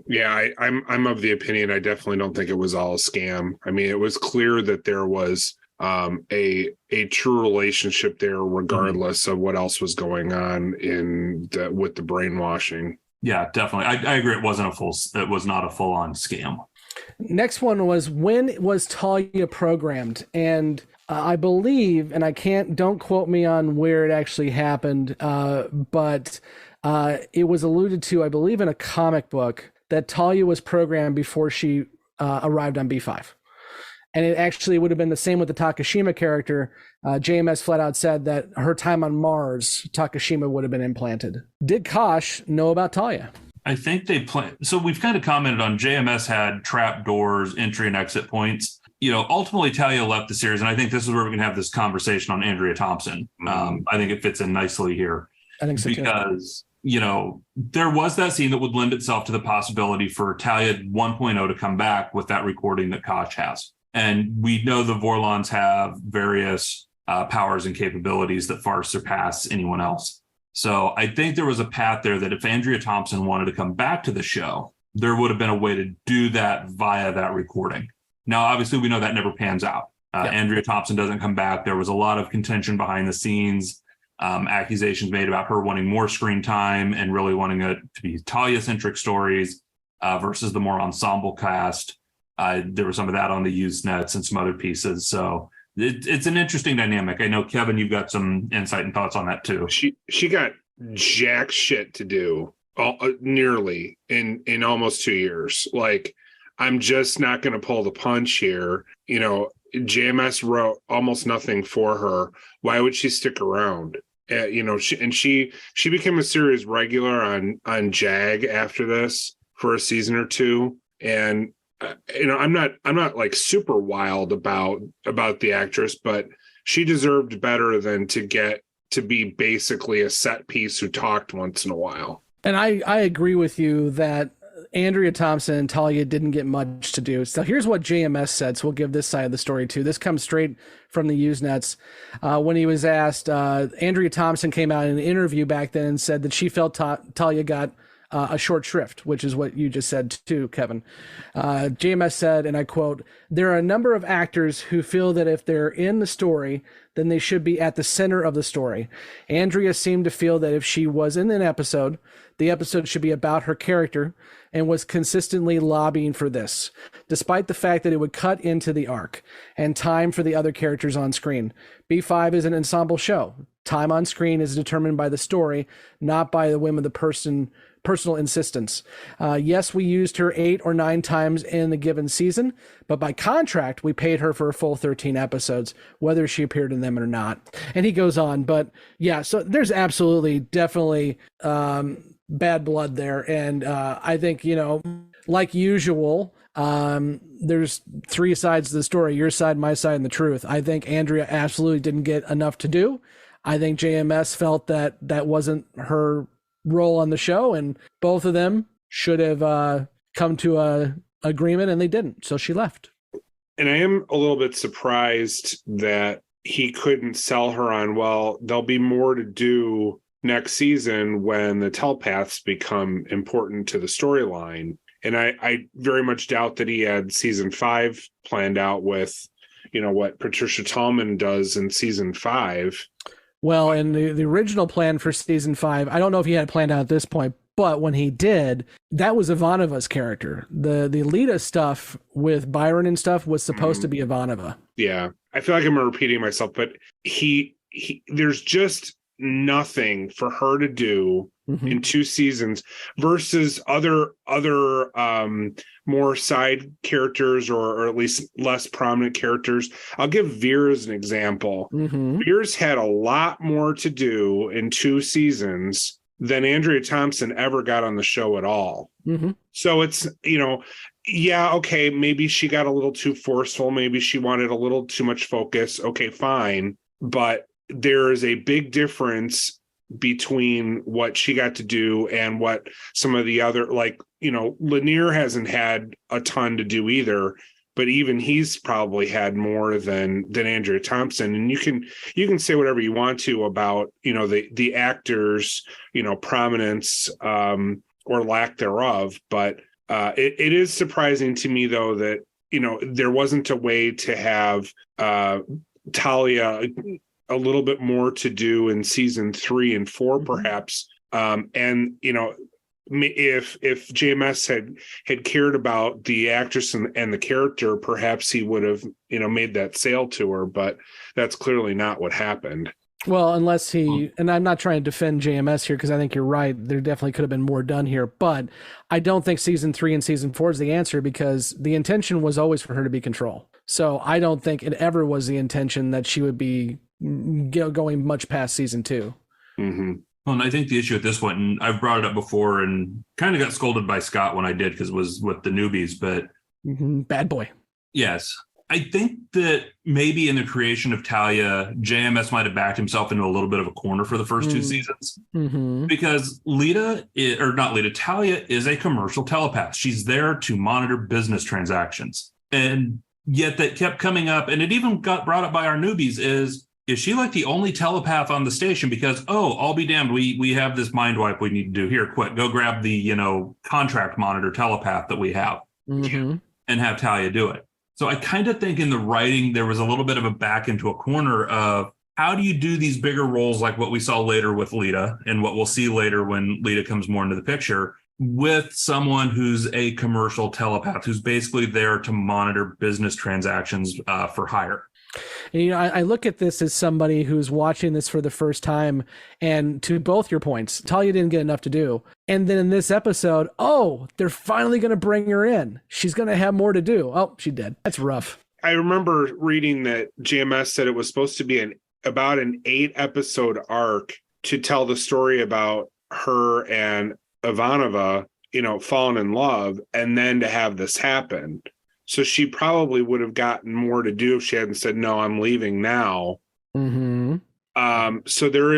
Yeah, I'm of the opinion. I definitely don't think it was all a scam. I mean, it was clear that there was a true relationship there, regardless of what else was going on with the brainwashing. Yeah, definitely. I agree. It was not a full on scam. Next one was, when was Talia programmed? And I believe, and don't quote me on where it actually happened, but it was alluded to, I believe, in a comic book that Talia was programmed before she arrived on B5. And it actually would have been the same with the Takashima character. JMS flat out said that her time on Mars, Takashima would have been implanted. Did Kosh know about Talia? I think they plan. So we've kind of commented on JMS had trap doors, entry and exit points. Ultimately Talia left the series, and I think this is where we can have this conversation on Andrea Thompson. I think it fits in nicely here. I think so too. Because there was that scene that would lend itself to the possibility for Talia 1.0 to come back with that recording that Kosh has. And we know the Vorlons have various powers and capabilities that far surpass anyone else. So I think there was a path there that if Andrea Thompson wanted to come back to the show, there would have been a way to do that via that recording. Now, obviously, we know that never pans out. Andrea Thompson doesn't come back. There was a lot of contention behind the scenes, accusations made about her wanting more screen time and really wanting it to be Talia-centric stories versus the more ensemble cast. There was some of that on the Usenets and some other pieces. So it's an interesting dynamic. I know, Kevin, you've got some insight and thoughts on that too. She got jack shit to do nearly in almost 2 years. Like, I'm just not going to pull the punch here. You know, JMS wrote almost nothing for her. Why would she stick around? You know, she became a series regular on JAG after this for a season or two. And you know, I'm not like super wild about the actress, but she deserved better than to get to be basically a set piece who talked once in a while. And I agree with you that Andrea Thompson and Talia didn't get much to do. So here's what JMS said. So we'll give this side of the story too. This comes straight from the Usenets. When he was asked, Andrea Thompson came out in an interview back then and said that she felt Talia got a short shrift, which is what you just said too, Kevin. JMS said, and I quote, "There are a number of actors who feel that if they're in the story, then they should be at the center of the story. Andrea seemed to feel that if she was in an episode, the episode should be about her character and was consistently lobbying for this, despite the fact that it would cut into the arc and time for the other characters on screen. B5 is an ensemble show. Time on screen is determined by the story, not by the whim of the personal insistence. Yes, we used her 8 or 9 times in the given season, but by contract, we paid her for a full 13 episodes, whether she appeared in them or not." And he goes on, but yeah, so there's absolutely, definitely bad blood there. And I think, you know, like usual, there's 3 sides to the story, your side, my side, and the truth. I think Andrea absolutely didn't get enough to do. I think JMS felt that that wasn't her role on the show, and both of them should have come to a agreement, and they didn't, so she left. And I am a little bit surprised that he couldn't sell her on, well, there'll be more to do next season when the telepaths become important to the storyline. And I very much doubt that he had season 5 planned out with, you know, what Patricia Tallman does in season 5. Well, and the original plan for season 5, I don't know if he had it planned out at this point, but when he did, that was Ivanova's character. The Lyta stuff with Byron and stuff was supposed to be Ivanova. Yeah. I feel like I'm repeating myself, but he there's just nothing for her to do in 2 seasons versus other more side characters or at least less prominent characters. I'll give Veer as an example. Veer's had a lot more to do in 2 seasons than Andrea Thompson ever got on the show at all. So it's, you know, yeah, okay, maybe she got a little too forceful. Maybe she wanted a little too much focus. Okay, fine. But there is a big difference between what she got to do and what some of the other, like, you know, Lanier hasn't had a ton to do either, but even he's probably had more than Andrea Thompson. And you can say whatever you want to about, you know, the actors, you know, prominence or lack thereof, but it is surprising to me though that, you know, there wasn't a way to have Talia a little bit more to do in season 3 and 4, perhaps. And, you know, if JMS had cared about the actress and the character, perhaps he would have, you know, made that sale to her, but that's clearly not what happened. Well, unless he, and I'm not trying to defend JMS here because I think you're right. There definitely could have been more done here, but I don't think season 3 and season 4 is the answer because the intention was always for her to be Control. So I don't think it ever was the intention that she would be going much past season 2. Well, and I think the issue at this point, and I've brought it up before and kind of got scolded by Scott when I did because it was with the newbies, but bad boy. Yes. I think that maybe in the creation of Talia, JMS might have backed himself into a little bit of a corner for the first 2 seasons because Talia is a commercial telepath. She's there to monitor business transactions. And yet that kept coming up, and it even got brought up by our newbies, is is she like the only telepath on the station? Because, I'll be damned, we have this mind wipe we need to do. Here, quick, go grab the, contract monitor telepath that we have and have Talia do it. So I kind of think in the writing, there was a little bit of a back into a corner of how do you do these bigger roles like what we saw later with Lyta and what we'll see later when Lyta comes more into the picture with someone who's a commercial telepath, who's basically there to monitor business transactions for hire. And, I look at this as somebody who's watching this for the first time, and to both your points, Talia didn't get enough to do. And then in this episode, they're finally going to bring her in. She's going to have more to do. Oh, she did. That's rough. I remember reading that JMS said it was supposed to be about an 8-episode arc to tell the story about her and Ivanova, falling in love, and then to have this happen. So she probably would have gotten more to do if she hadn't said, no, I'm leaving now. Mm-hmm. So there,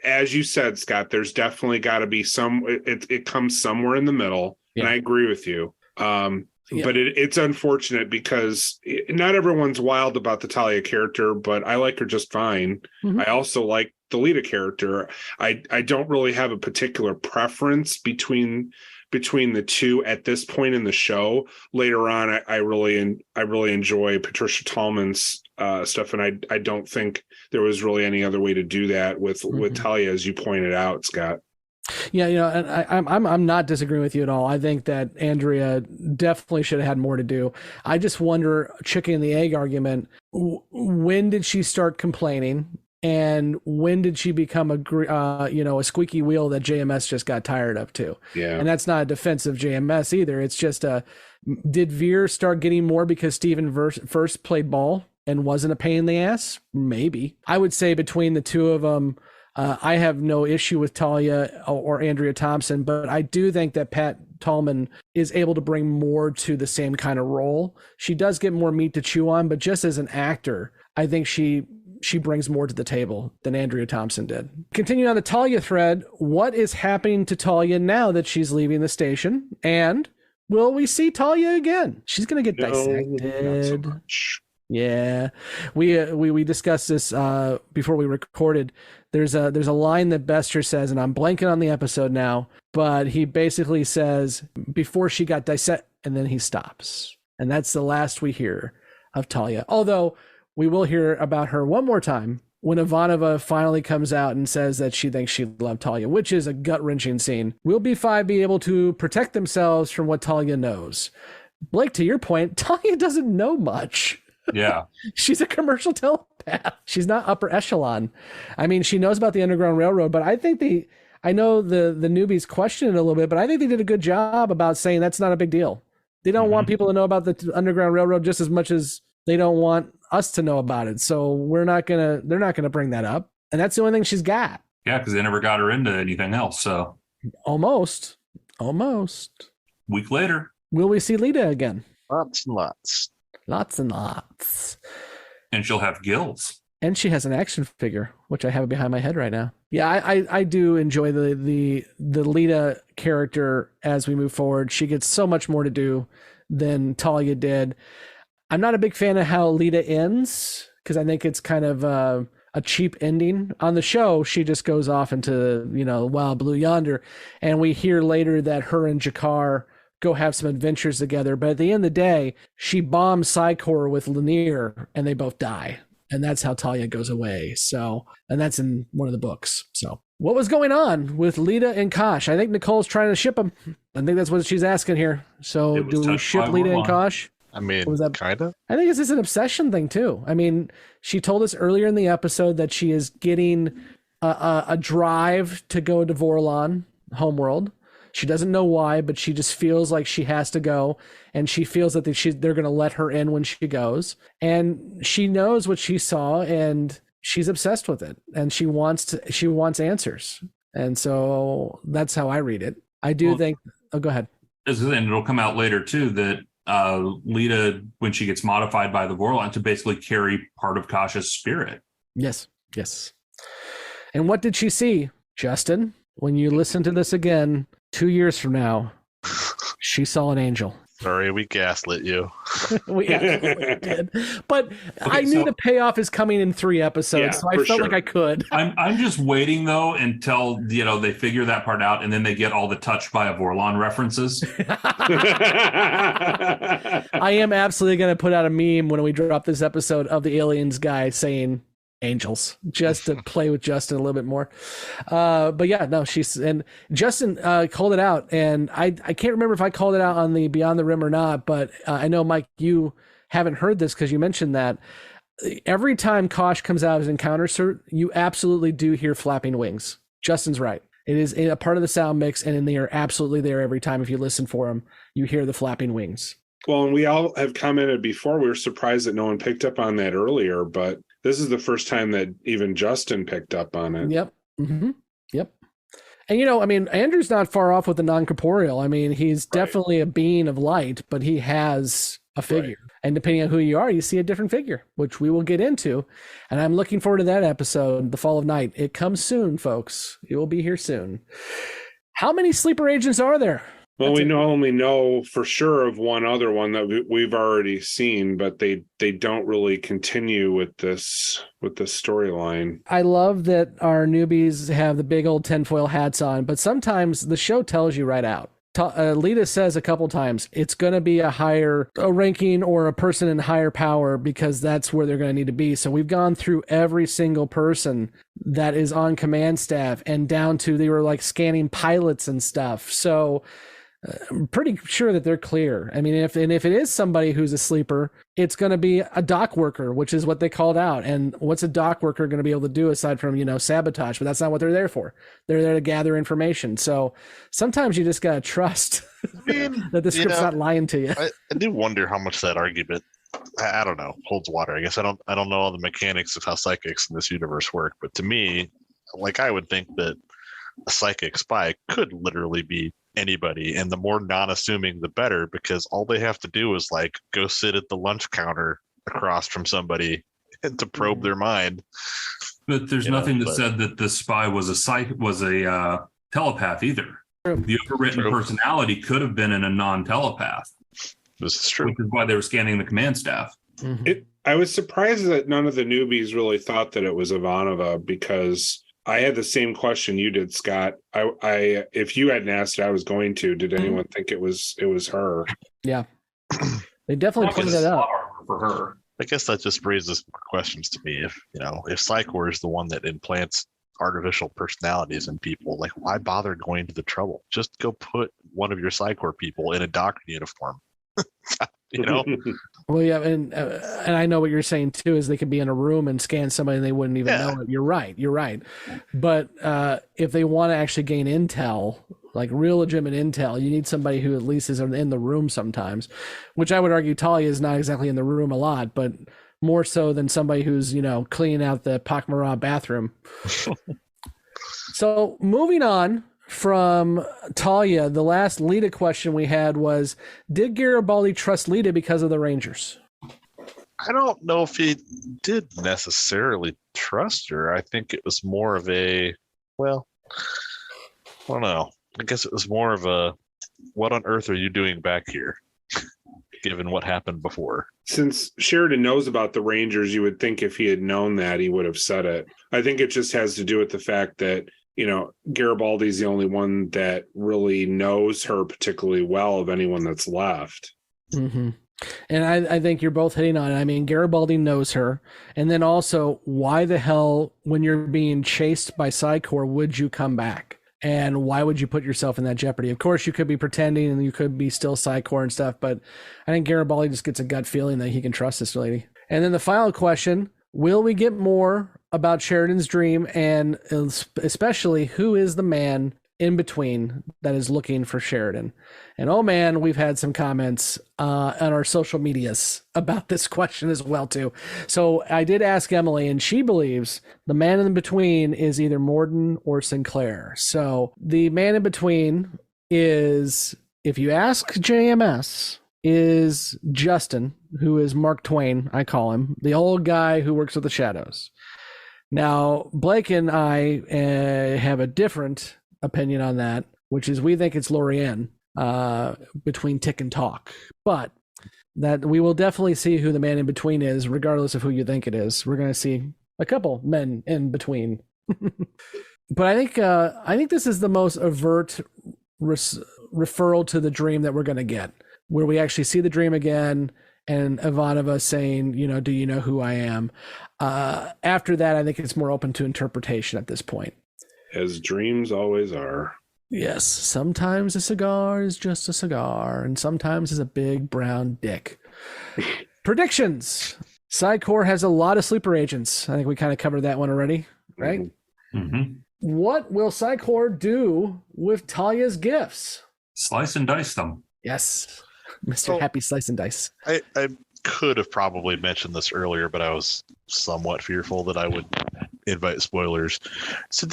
as you said, Scott, there's definitely got to be it comes somewhere in the middle. Yeah. And I agree with you. But it's unfortunate because not everyone's wild about the Talia character, but I like her just fine. Mm-hmm. I also like the Lyta character. I don't really have a particular preference between the two at this point in the show. Later on, I really enjoy Patricia Tallman's stuff, and I don't think there was really any other way to do that with Talia, as you pointed out, Scott. Yeah, and I'm not disagreeing with you at all. I think that Andrea definitely should have had more to do. I just wonder, chicken and the egg argument, when did she start complaining? And when did she become a squeaky wheel that JMS just got tired of too? Yeah. And that's not a defense of JMS either. It's just did Veer start getting more because Steven first played ball and wasn't a pain in the ass? Maybe. I would say between the two of them, I have no issue with Talia or Andrea Thompson, but I do think that Pat Tallman is able to bring more to the same kind of role. She does get more meat to chew on, but just as an actor, I think she brings more to the table than Andrea Thompson did. Continuing on the Talia thread, what is happening to Talia now that she's leaving the station? And will we see Talia again? She's going to get dissected. Not so much. Yeah, we discussed this before we recorded. There's a line that Bester says, and I'm blanking on the episode now, but he basically says before she got dissected, and then he stops, and that's the last we hear of Talia. Although we will hear about her one more time when Ivanova finally comes out and says that she thinks she loved Talia, which is a gut-wrenching scene. Will B5 be able to protect themselves from what Talia knows? Blake, to your point, Talia doesn't know much. Yeah. She's a commercial telepath. She's not upper echelon. I mean, she knows about the Underground Railroad, but I think I know the newbies question it a little bit, but I think they did a good job about saying that's not a big deal. They don't want people to know about the Underground Railroad just as much as they don't want us to know about it. So they're not gonna bring that up. And that's the only thing she's got. Yeah, because they never got her into anything else. So almost. Week later. Will we see Lyta again? Lots and lots. Lots and lots. And she'll have gills. And she has an action figure, which I have behind my head right now. Yeah, I do enjoy the Lyta character as we move forward. She gets so much more to do than Talia did. I'm not a big fan of how Lyta ends, because I think it's kind of a cheap ending. On the show, she just goes off into, wild blue yonder. And we hear later that her and Jakar go have some adventures together. But at the end of the day, she bombs Psychor with Lanier and they both die. And that's how Talia goes away. So, and that's in one of the books. So what was going on with Lyta and Kosh? I think Nicole's trying to ship them. I think that's what she's asking here. So do we ship Lyta and Kosh? I mean, kind of. I think it's just an obsession thing too. I mean, she told us earlier in the episode that she is getting a drive to go to Vorlon, homeworld. She doesn't know why, but she just feels like she has to go, and she feels that they're going to let her in when she goes. And she knows what she saw, and she's obsessed with it, and she wants answers. And so that's how I read it. I do think. Oh, go ahead. And it'll come out later too that Lyta, when she gets modified by the Vorlon, to basically carry part of Kasha's spirit. Yes. And what did she see, Justin? When you listen to this again 2 years from now, she saw an angel. Sorry, we gaslit you. We absolutely did. But I knew the payoff is coming in 3 episodes, so I felt like I could. I'm just waiting though until they figure that part out, and then they get all the Touched by a Vorlon references. I am absolutely going to put out a meme when we drop this episode of the aliens guy saying angels, just to play with Justin a little bit more. But yeah, no, and Justin called it out, and I can't remember if I called it out on the Beyond the Rim or not, but I know, Mike, you haven't heard this because you mentioned that every time Kosh comes out as Encounter Cert, you absolutely do hear flapping wings. Justin's right. It is a part of the sound mix, and they are absolutely there every time. If you listen for them, you hear the flapping wings. Well, and we all have commented before, we were surprised that no one picked up on that earlier, but this is the first time that even Justin picked up on it. Yep. Mm-hmm. Yep. And Andrew's not far off with the non-corporeal. He's definitely a being of light, but he has a figure. Right. And depending on who you are, you see a different figure, which we will get into. And I'm looking forward to that episode, The Fall of Night. It comes soon, folks. It will be here soon. How many sleeper agents are there? Well, we only know for sure of one other one that we've already seen, but they don't really continue with this storyline. I love that our newbies have the big old tinfoil hats on, but sometimes the show tells you right out. Lyta says a couple times it's going to be a ranking or a person in higher power because that's where they're going to need to be. So we've gone through every single person that is on command staff and down to they were like scanning pilots and stuff. So I'm pretty sure that they're clear. If it is somebody who's a sleeper, it's going to be a dock worker, which is what they called out. And what's a dock worker going to be able to do aside from, sabotage? But that's not what they're there for. They're there to gather information. So sometimes you just got to trust that the script's not lying to you. I do wonder how much that argument, I don't know, holds water. I guess I don't know all the mechanics of how psychics in this universe work. But to me, I would think that a psychic spy could literally be anybody, and the more non-assuming the better, because all they have to do is go sit at the lunch counter across from somebody and to probe their mind. But there's nothing that said that the spy was a telepath either. The overwritten personality could have been in a non-telepath. This is true, which is why they were scanning the command staff. I was surprised that none of the newbies really thought that it was Ivanova, because I had the same question you did, Scott. I if you hadn't asked it, I was going to. Did anyone think it was her? Yeah, they definitely pointed that out for her. I guess that just raises questions to me. If Psychor is the one that implants artificial personalities in people, why bother going to the trouble? Just go put one of your Psychor people in a doctor uniform. Well, yeah, and I know what you're saying too, is they could be in a room and scan somebody and they wouldn't even know it. You're right. But if they want to actually gain intel, real legitimate intel, you need somebody who at least is in the room sometimes, which I would argue Talia is not exactly in the room a lot, but more so than somebody who's, cleaning out the Pakmara bathroom. So moving on from Talia, the last Lyta question we had was, did Garibaldi trust Lyta because of the Rangers? I don't know if he did necessarily trust her. I think it was more of I don't know. I guess it was more of a, what on earth are you doing back here, given what happened before? Since Sheridan knows about the Rangers, you would think if he had known that, he would have said it. I think it just has to do with the fact that Garibaldi's the only one that really knows her particularly well of anyone that's left. Mm-hmm. And I think you're both hitting on it. Garibaldi knows her. And then also, why the hell, when you're being chased by Psychor, would you come back? And why would you put yourself in that jeopardy? Of course, you could be pretending and you could be still Psychor and stuff, but I think Garibaldi just gets a gut feeling that he can trust this lady. And then the final question, will we get more about Sheridan's dream, and especially who is the man in between that is looking for Sheridan? And oh man, we've had some comments on our social medias about this question as well too. So I did ask Emily, and she believes the man in between is either Morden or Sinclair. So the man in between is, if you ask JMS, is Justin, who is Mark Twain, I call him, the old guy who works with the shadows. Now, Blake and I have a different opinion on that, which is we think it's Lorianne between Tick and Talk. But that we will definitely see who the man in between is, regardless of who you think it is. We're going to see a couple men in between. But I think this is the most overt referral to the dream that we're going to get, where we actually see the dream again and Ivanova saying, do you know who I am? After that, I think it's more open to interpretation at this point. As dreams always are. Yes, sometimes a cigar is just a cigar, and sometimes it's a big brown dick. Predictions. Psy-Corps has a lot of sleeper agents. I think we kind of covered that one already, right? Mm-hmm. What will Psy-Corps do with Talia's gifts? Slice and dice them. Yes, Mr. Happy Slice and Dice. I could have probably mentioned this earlier, but I was somewhat fearful that I would invite spoilers. So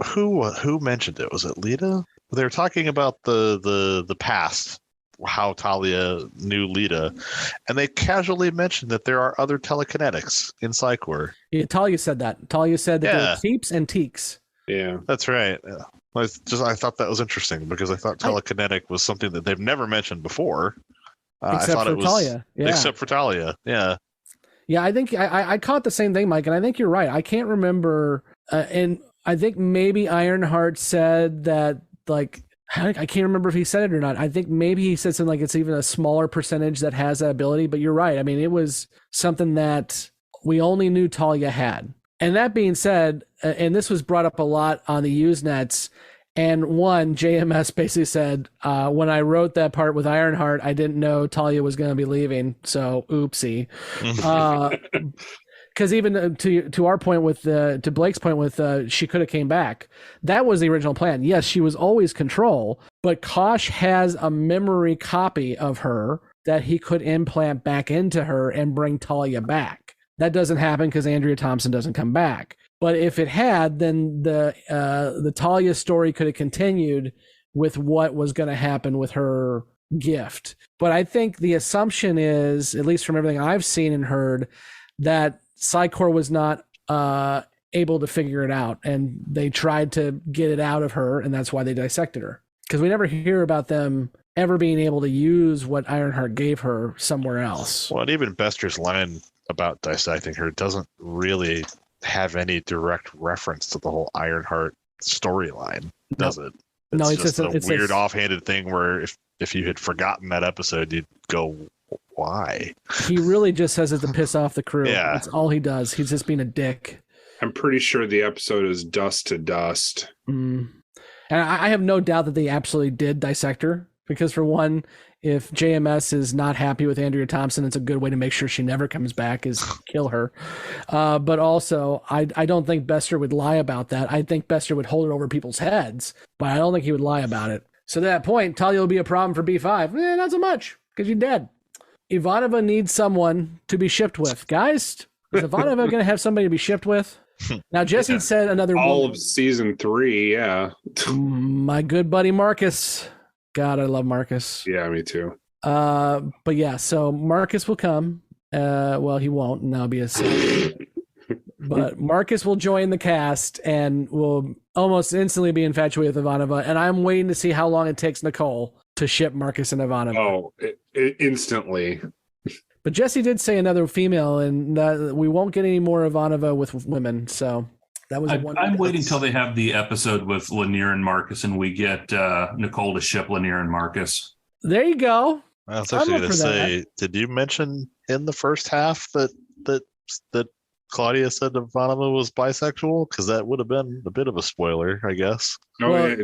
who mentioned it? Was it Lyta? They were talking about the past, how Talia knew Lyta, and they casually mentioned that there are other telekinetics in Psy-Corps. Yeah, Talia said that. Talia said that there are teeps and teeks. Yeah, that's right. Yeah. I thought that was interesting because I thought telekinetic was something that they've never mentioned before. Except for Talia. Yeah. Except for Talia. Yeah. Yeah, I think I caught the same thing, Mike, and I think you're right. I can't remember, and I think maybe Ironheart said that, like, I can't remember if he said it or not. I think maybe he said something like it's even a smaller percentage that has that ability, but you're right. I mean, it was something that we only knew Talia had. And that being said, and this was brought up a lot on the Usenets, and JMS basically said, when I wrote that part with Ironheart, I didn't know Talia was going to be leaving, so oopsie. Because even to our point to Blake's point with she could have came back. That was the original plan. Yes, she was always Control, but Kosh has a memory copy of her that he could implant back into her and bring Talia back. That doesn't happen because Andrea Thompson doesn't come back. But if it had, then the Talia story could have continued with what was going to happen with her gift. But I think the assumption is, at least from everything I've seen and heard, that Psy-Corps was not able to figure it out, and they tried to get it out of her, and that's why they dissected her. Because we never hear about them ever being able to use what Ironheart gave her somewhere else. Well, and even Bester's line about dissecting her doesn't really have any direct reference to the whole Ironheart storyline, does it? It's just a weird offhanded thing where if you had forgotten that episode, you'd go, why? He really just says it to piss off the crew. Yeah. That's all he does. He's just being a dick. I'm pretty sure the episode is dust to dust. And I have no doubt that they absolutely did dissect her, because for one, if JMS is not happy with Andrea Thompson, it's a good way to make sure she never comes back is kill her. But also, I don't think Bester would lie about that. I think Bester would hold it over people's heads, but I don't think he would lie about it. So to that point, Talia will be a problem for B5. Not so much, because you're dead. Ivanova needs someone to be shipped with. Guys, is Ivanova going to have somebody to be shipped with? Now, Jessi said another all of season 3, yeah. My good buddy Marcus. God, I love Marcus. Yeah, me too. But yeah, so Marcus will come. Well, he won't, and that'll be a sin. But Marcus will join the cast and will almost instantly be infatuated with Ivanova. And I'm waiting to see how long it takes Nicole to ship Marcus and Ivanova. Oh, instantly. But Jessi did say another female, and we won't get any more Ivanova with women. So that was I'm waiting till they have the episode with Lanier and Marcus, and we get Nicole to ship Lanier and Marcus. There you go. I was actually going to say, did you mention in the first half that Claudia said Ivanova was bisexual? Because that would have been a bit of a spoiler, I guess. No,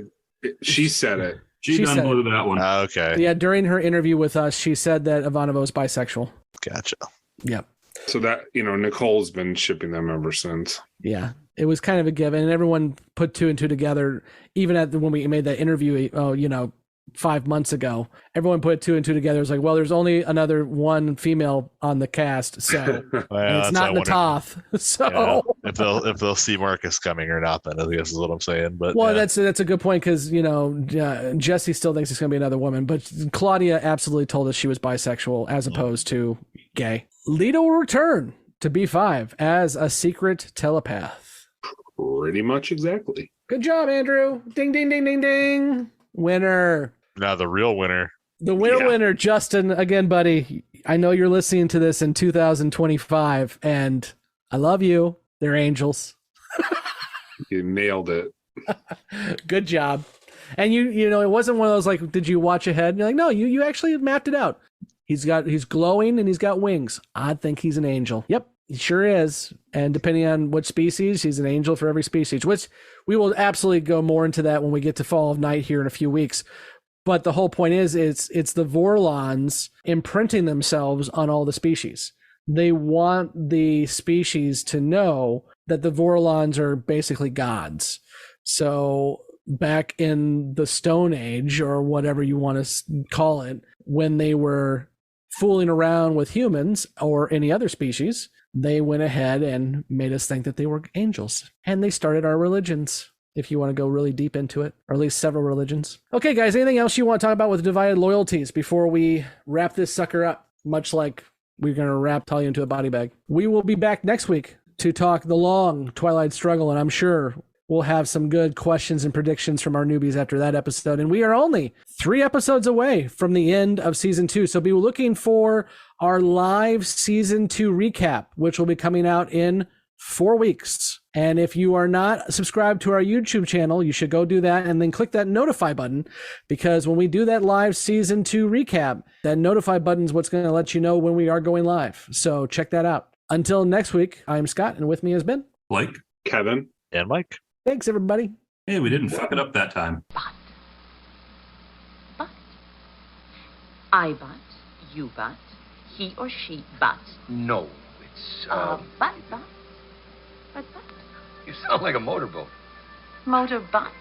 she said it. She done blew that one. Okay. Yeah, during her interview with us, she said that Ivanova was bisexual. Gotcha. Yep. So that, Nicole's been shipping them ever since. Yeah. It was kind of a given, and everyone put two and two together. Even when we made that interview, 5 months ago, everyone put two and two together. It was like, well, there's only another one female on the cast, so it's not in the Toth. So if they'll see Marcus coming or not, then I guess is what I'm saying. But that's a good point, because Jessi still thinks it's going to be another woman, but Claudia absolutely told us she was bisexual as opposed to gay. Lyta will return to B5 as a secret telepath. Pretty much exactly. Good job, Andrew. Ding, ding, ding, ding, ding. Winner. Now the real winner The winner, Justin, again, buddy, I know you're listening to this in 2025, and I love you. They're angels. You nailed it. Good job. And you know, it wasn't one of those like, did you watch ahead? And you're like, no, you actually mapped it out. He's glowing and he's got wings. I think he's an angel. Yep, he sure is. And depending on what species, he's an angel for every species, which we will absolutely go more into that when we get to Fall of Night here in a few weeks. But the whole point is it's the Vorlons imprinting themselves on all the species. They want the species to know that the Vorlons are basically gods. So back in the Stone Age, or whatever you want to call it, when they were fooling around with humans or any other species, they went ahead and made us think that they were angels. And they started our religions, if you want to go really deep into it, or at least several religions. Okay, guys, anything else you want to talk about with Divided Loyalties before we wrap this sucker up, much like we're going to wrap Talia into a body bag? We will be back next week to talk the long Twilight Struggle, and I'm sure we'll have some good questions and predictions from our newbies after that episode. And we are only 3 episodes away from the end of season 2. So be looking for our live season 2 recap, which will be coming out in 4 weeks. And if you are not subscribed to our YouTube channel, you should go do that and then click that notify button, because when we do that live season 2 recap, that notify button is what's going to let you know when we are going live. So check that out. Until next week, I'm Scott, and with me has been Blake, Kevin, and Mike. Thanks, everybody. Hey, we didn't fuck it up that time. But. I but. You but. He or she but. No, it's, But. You sound like a motorboat. Motor but.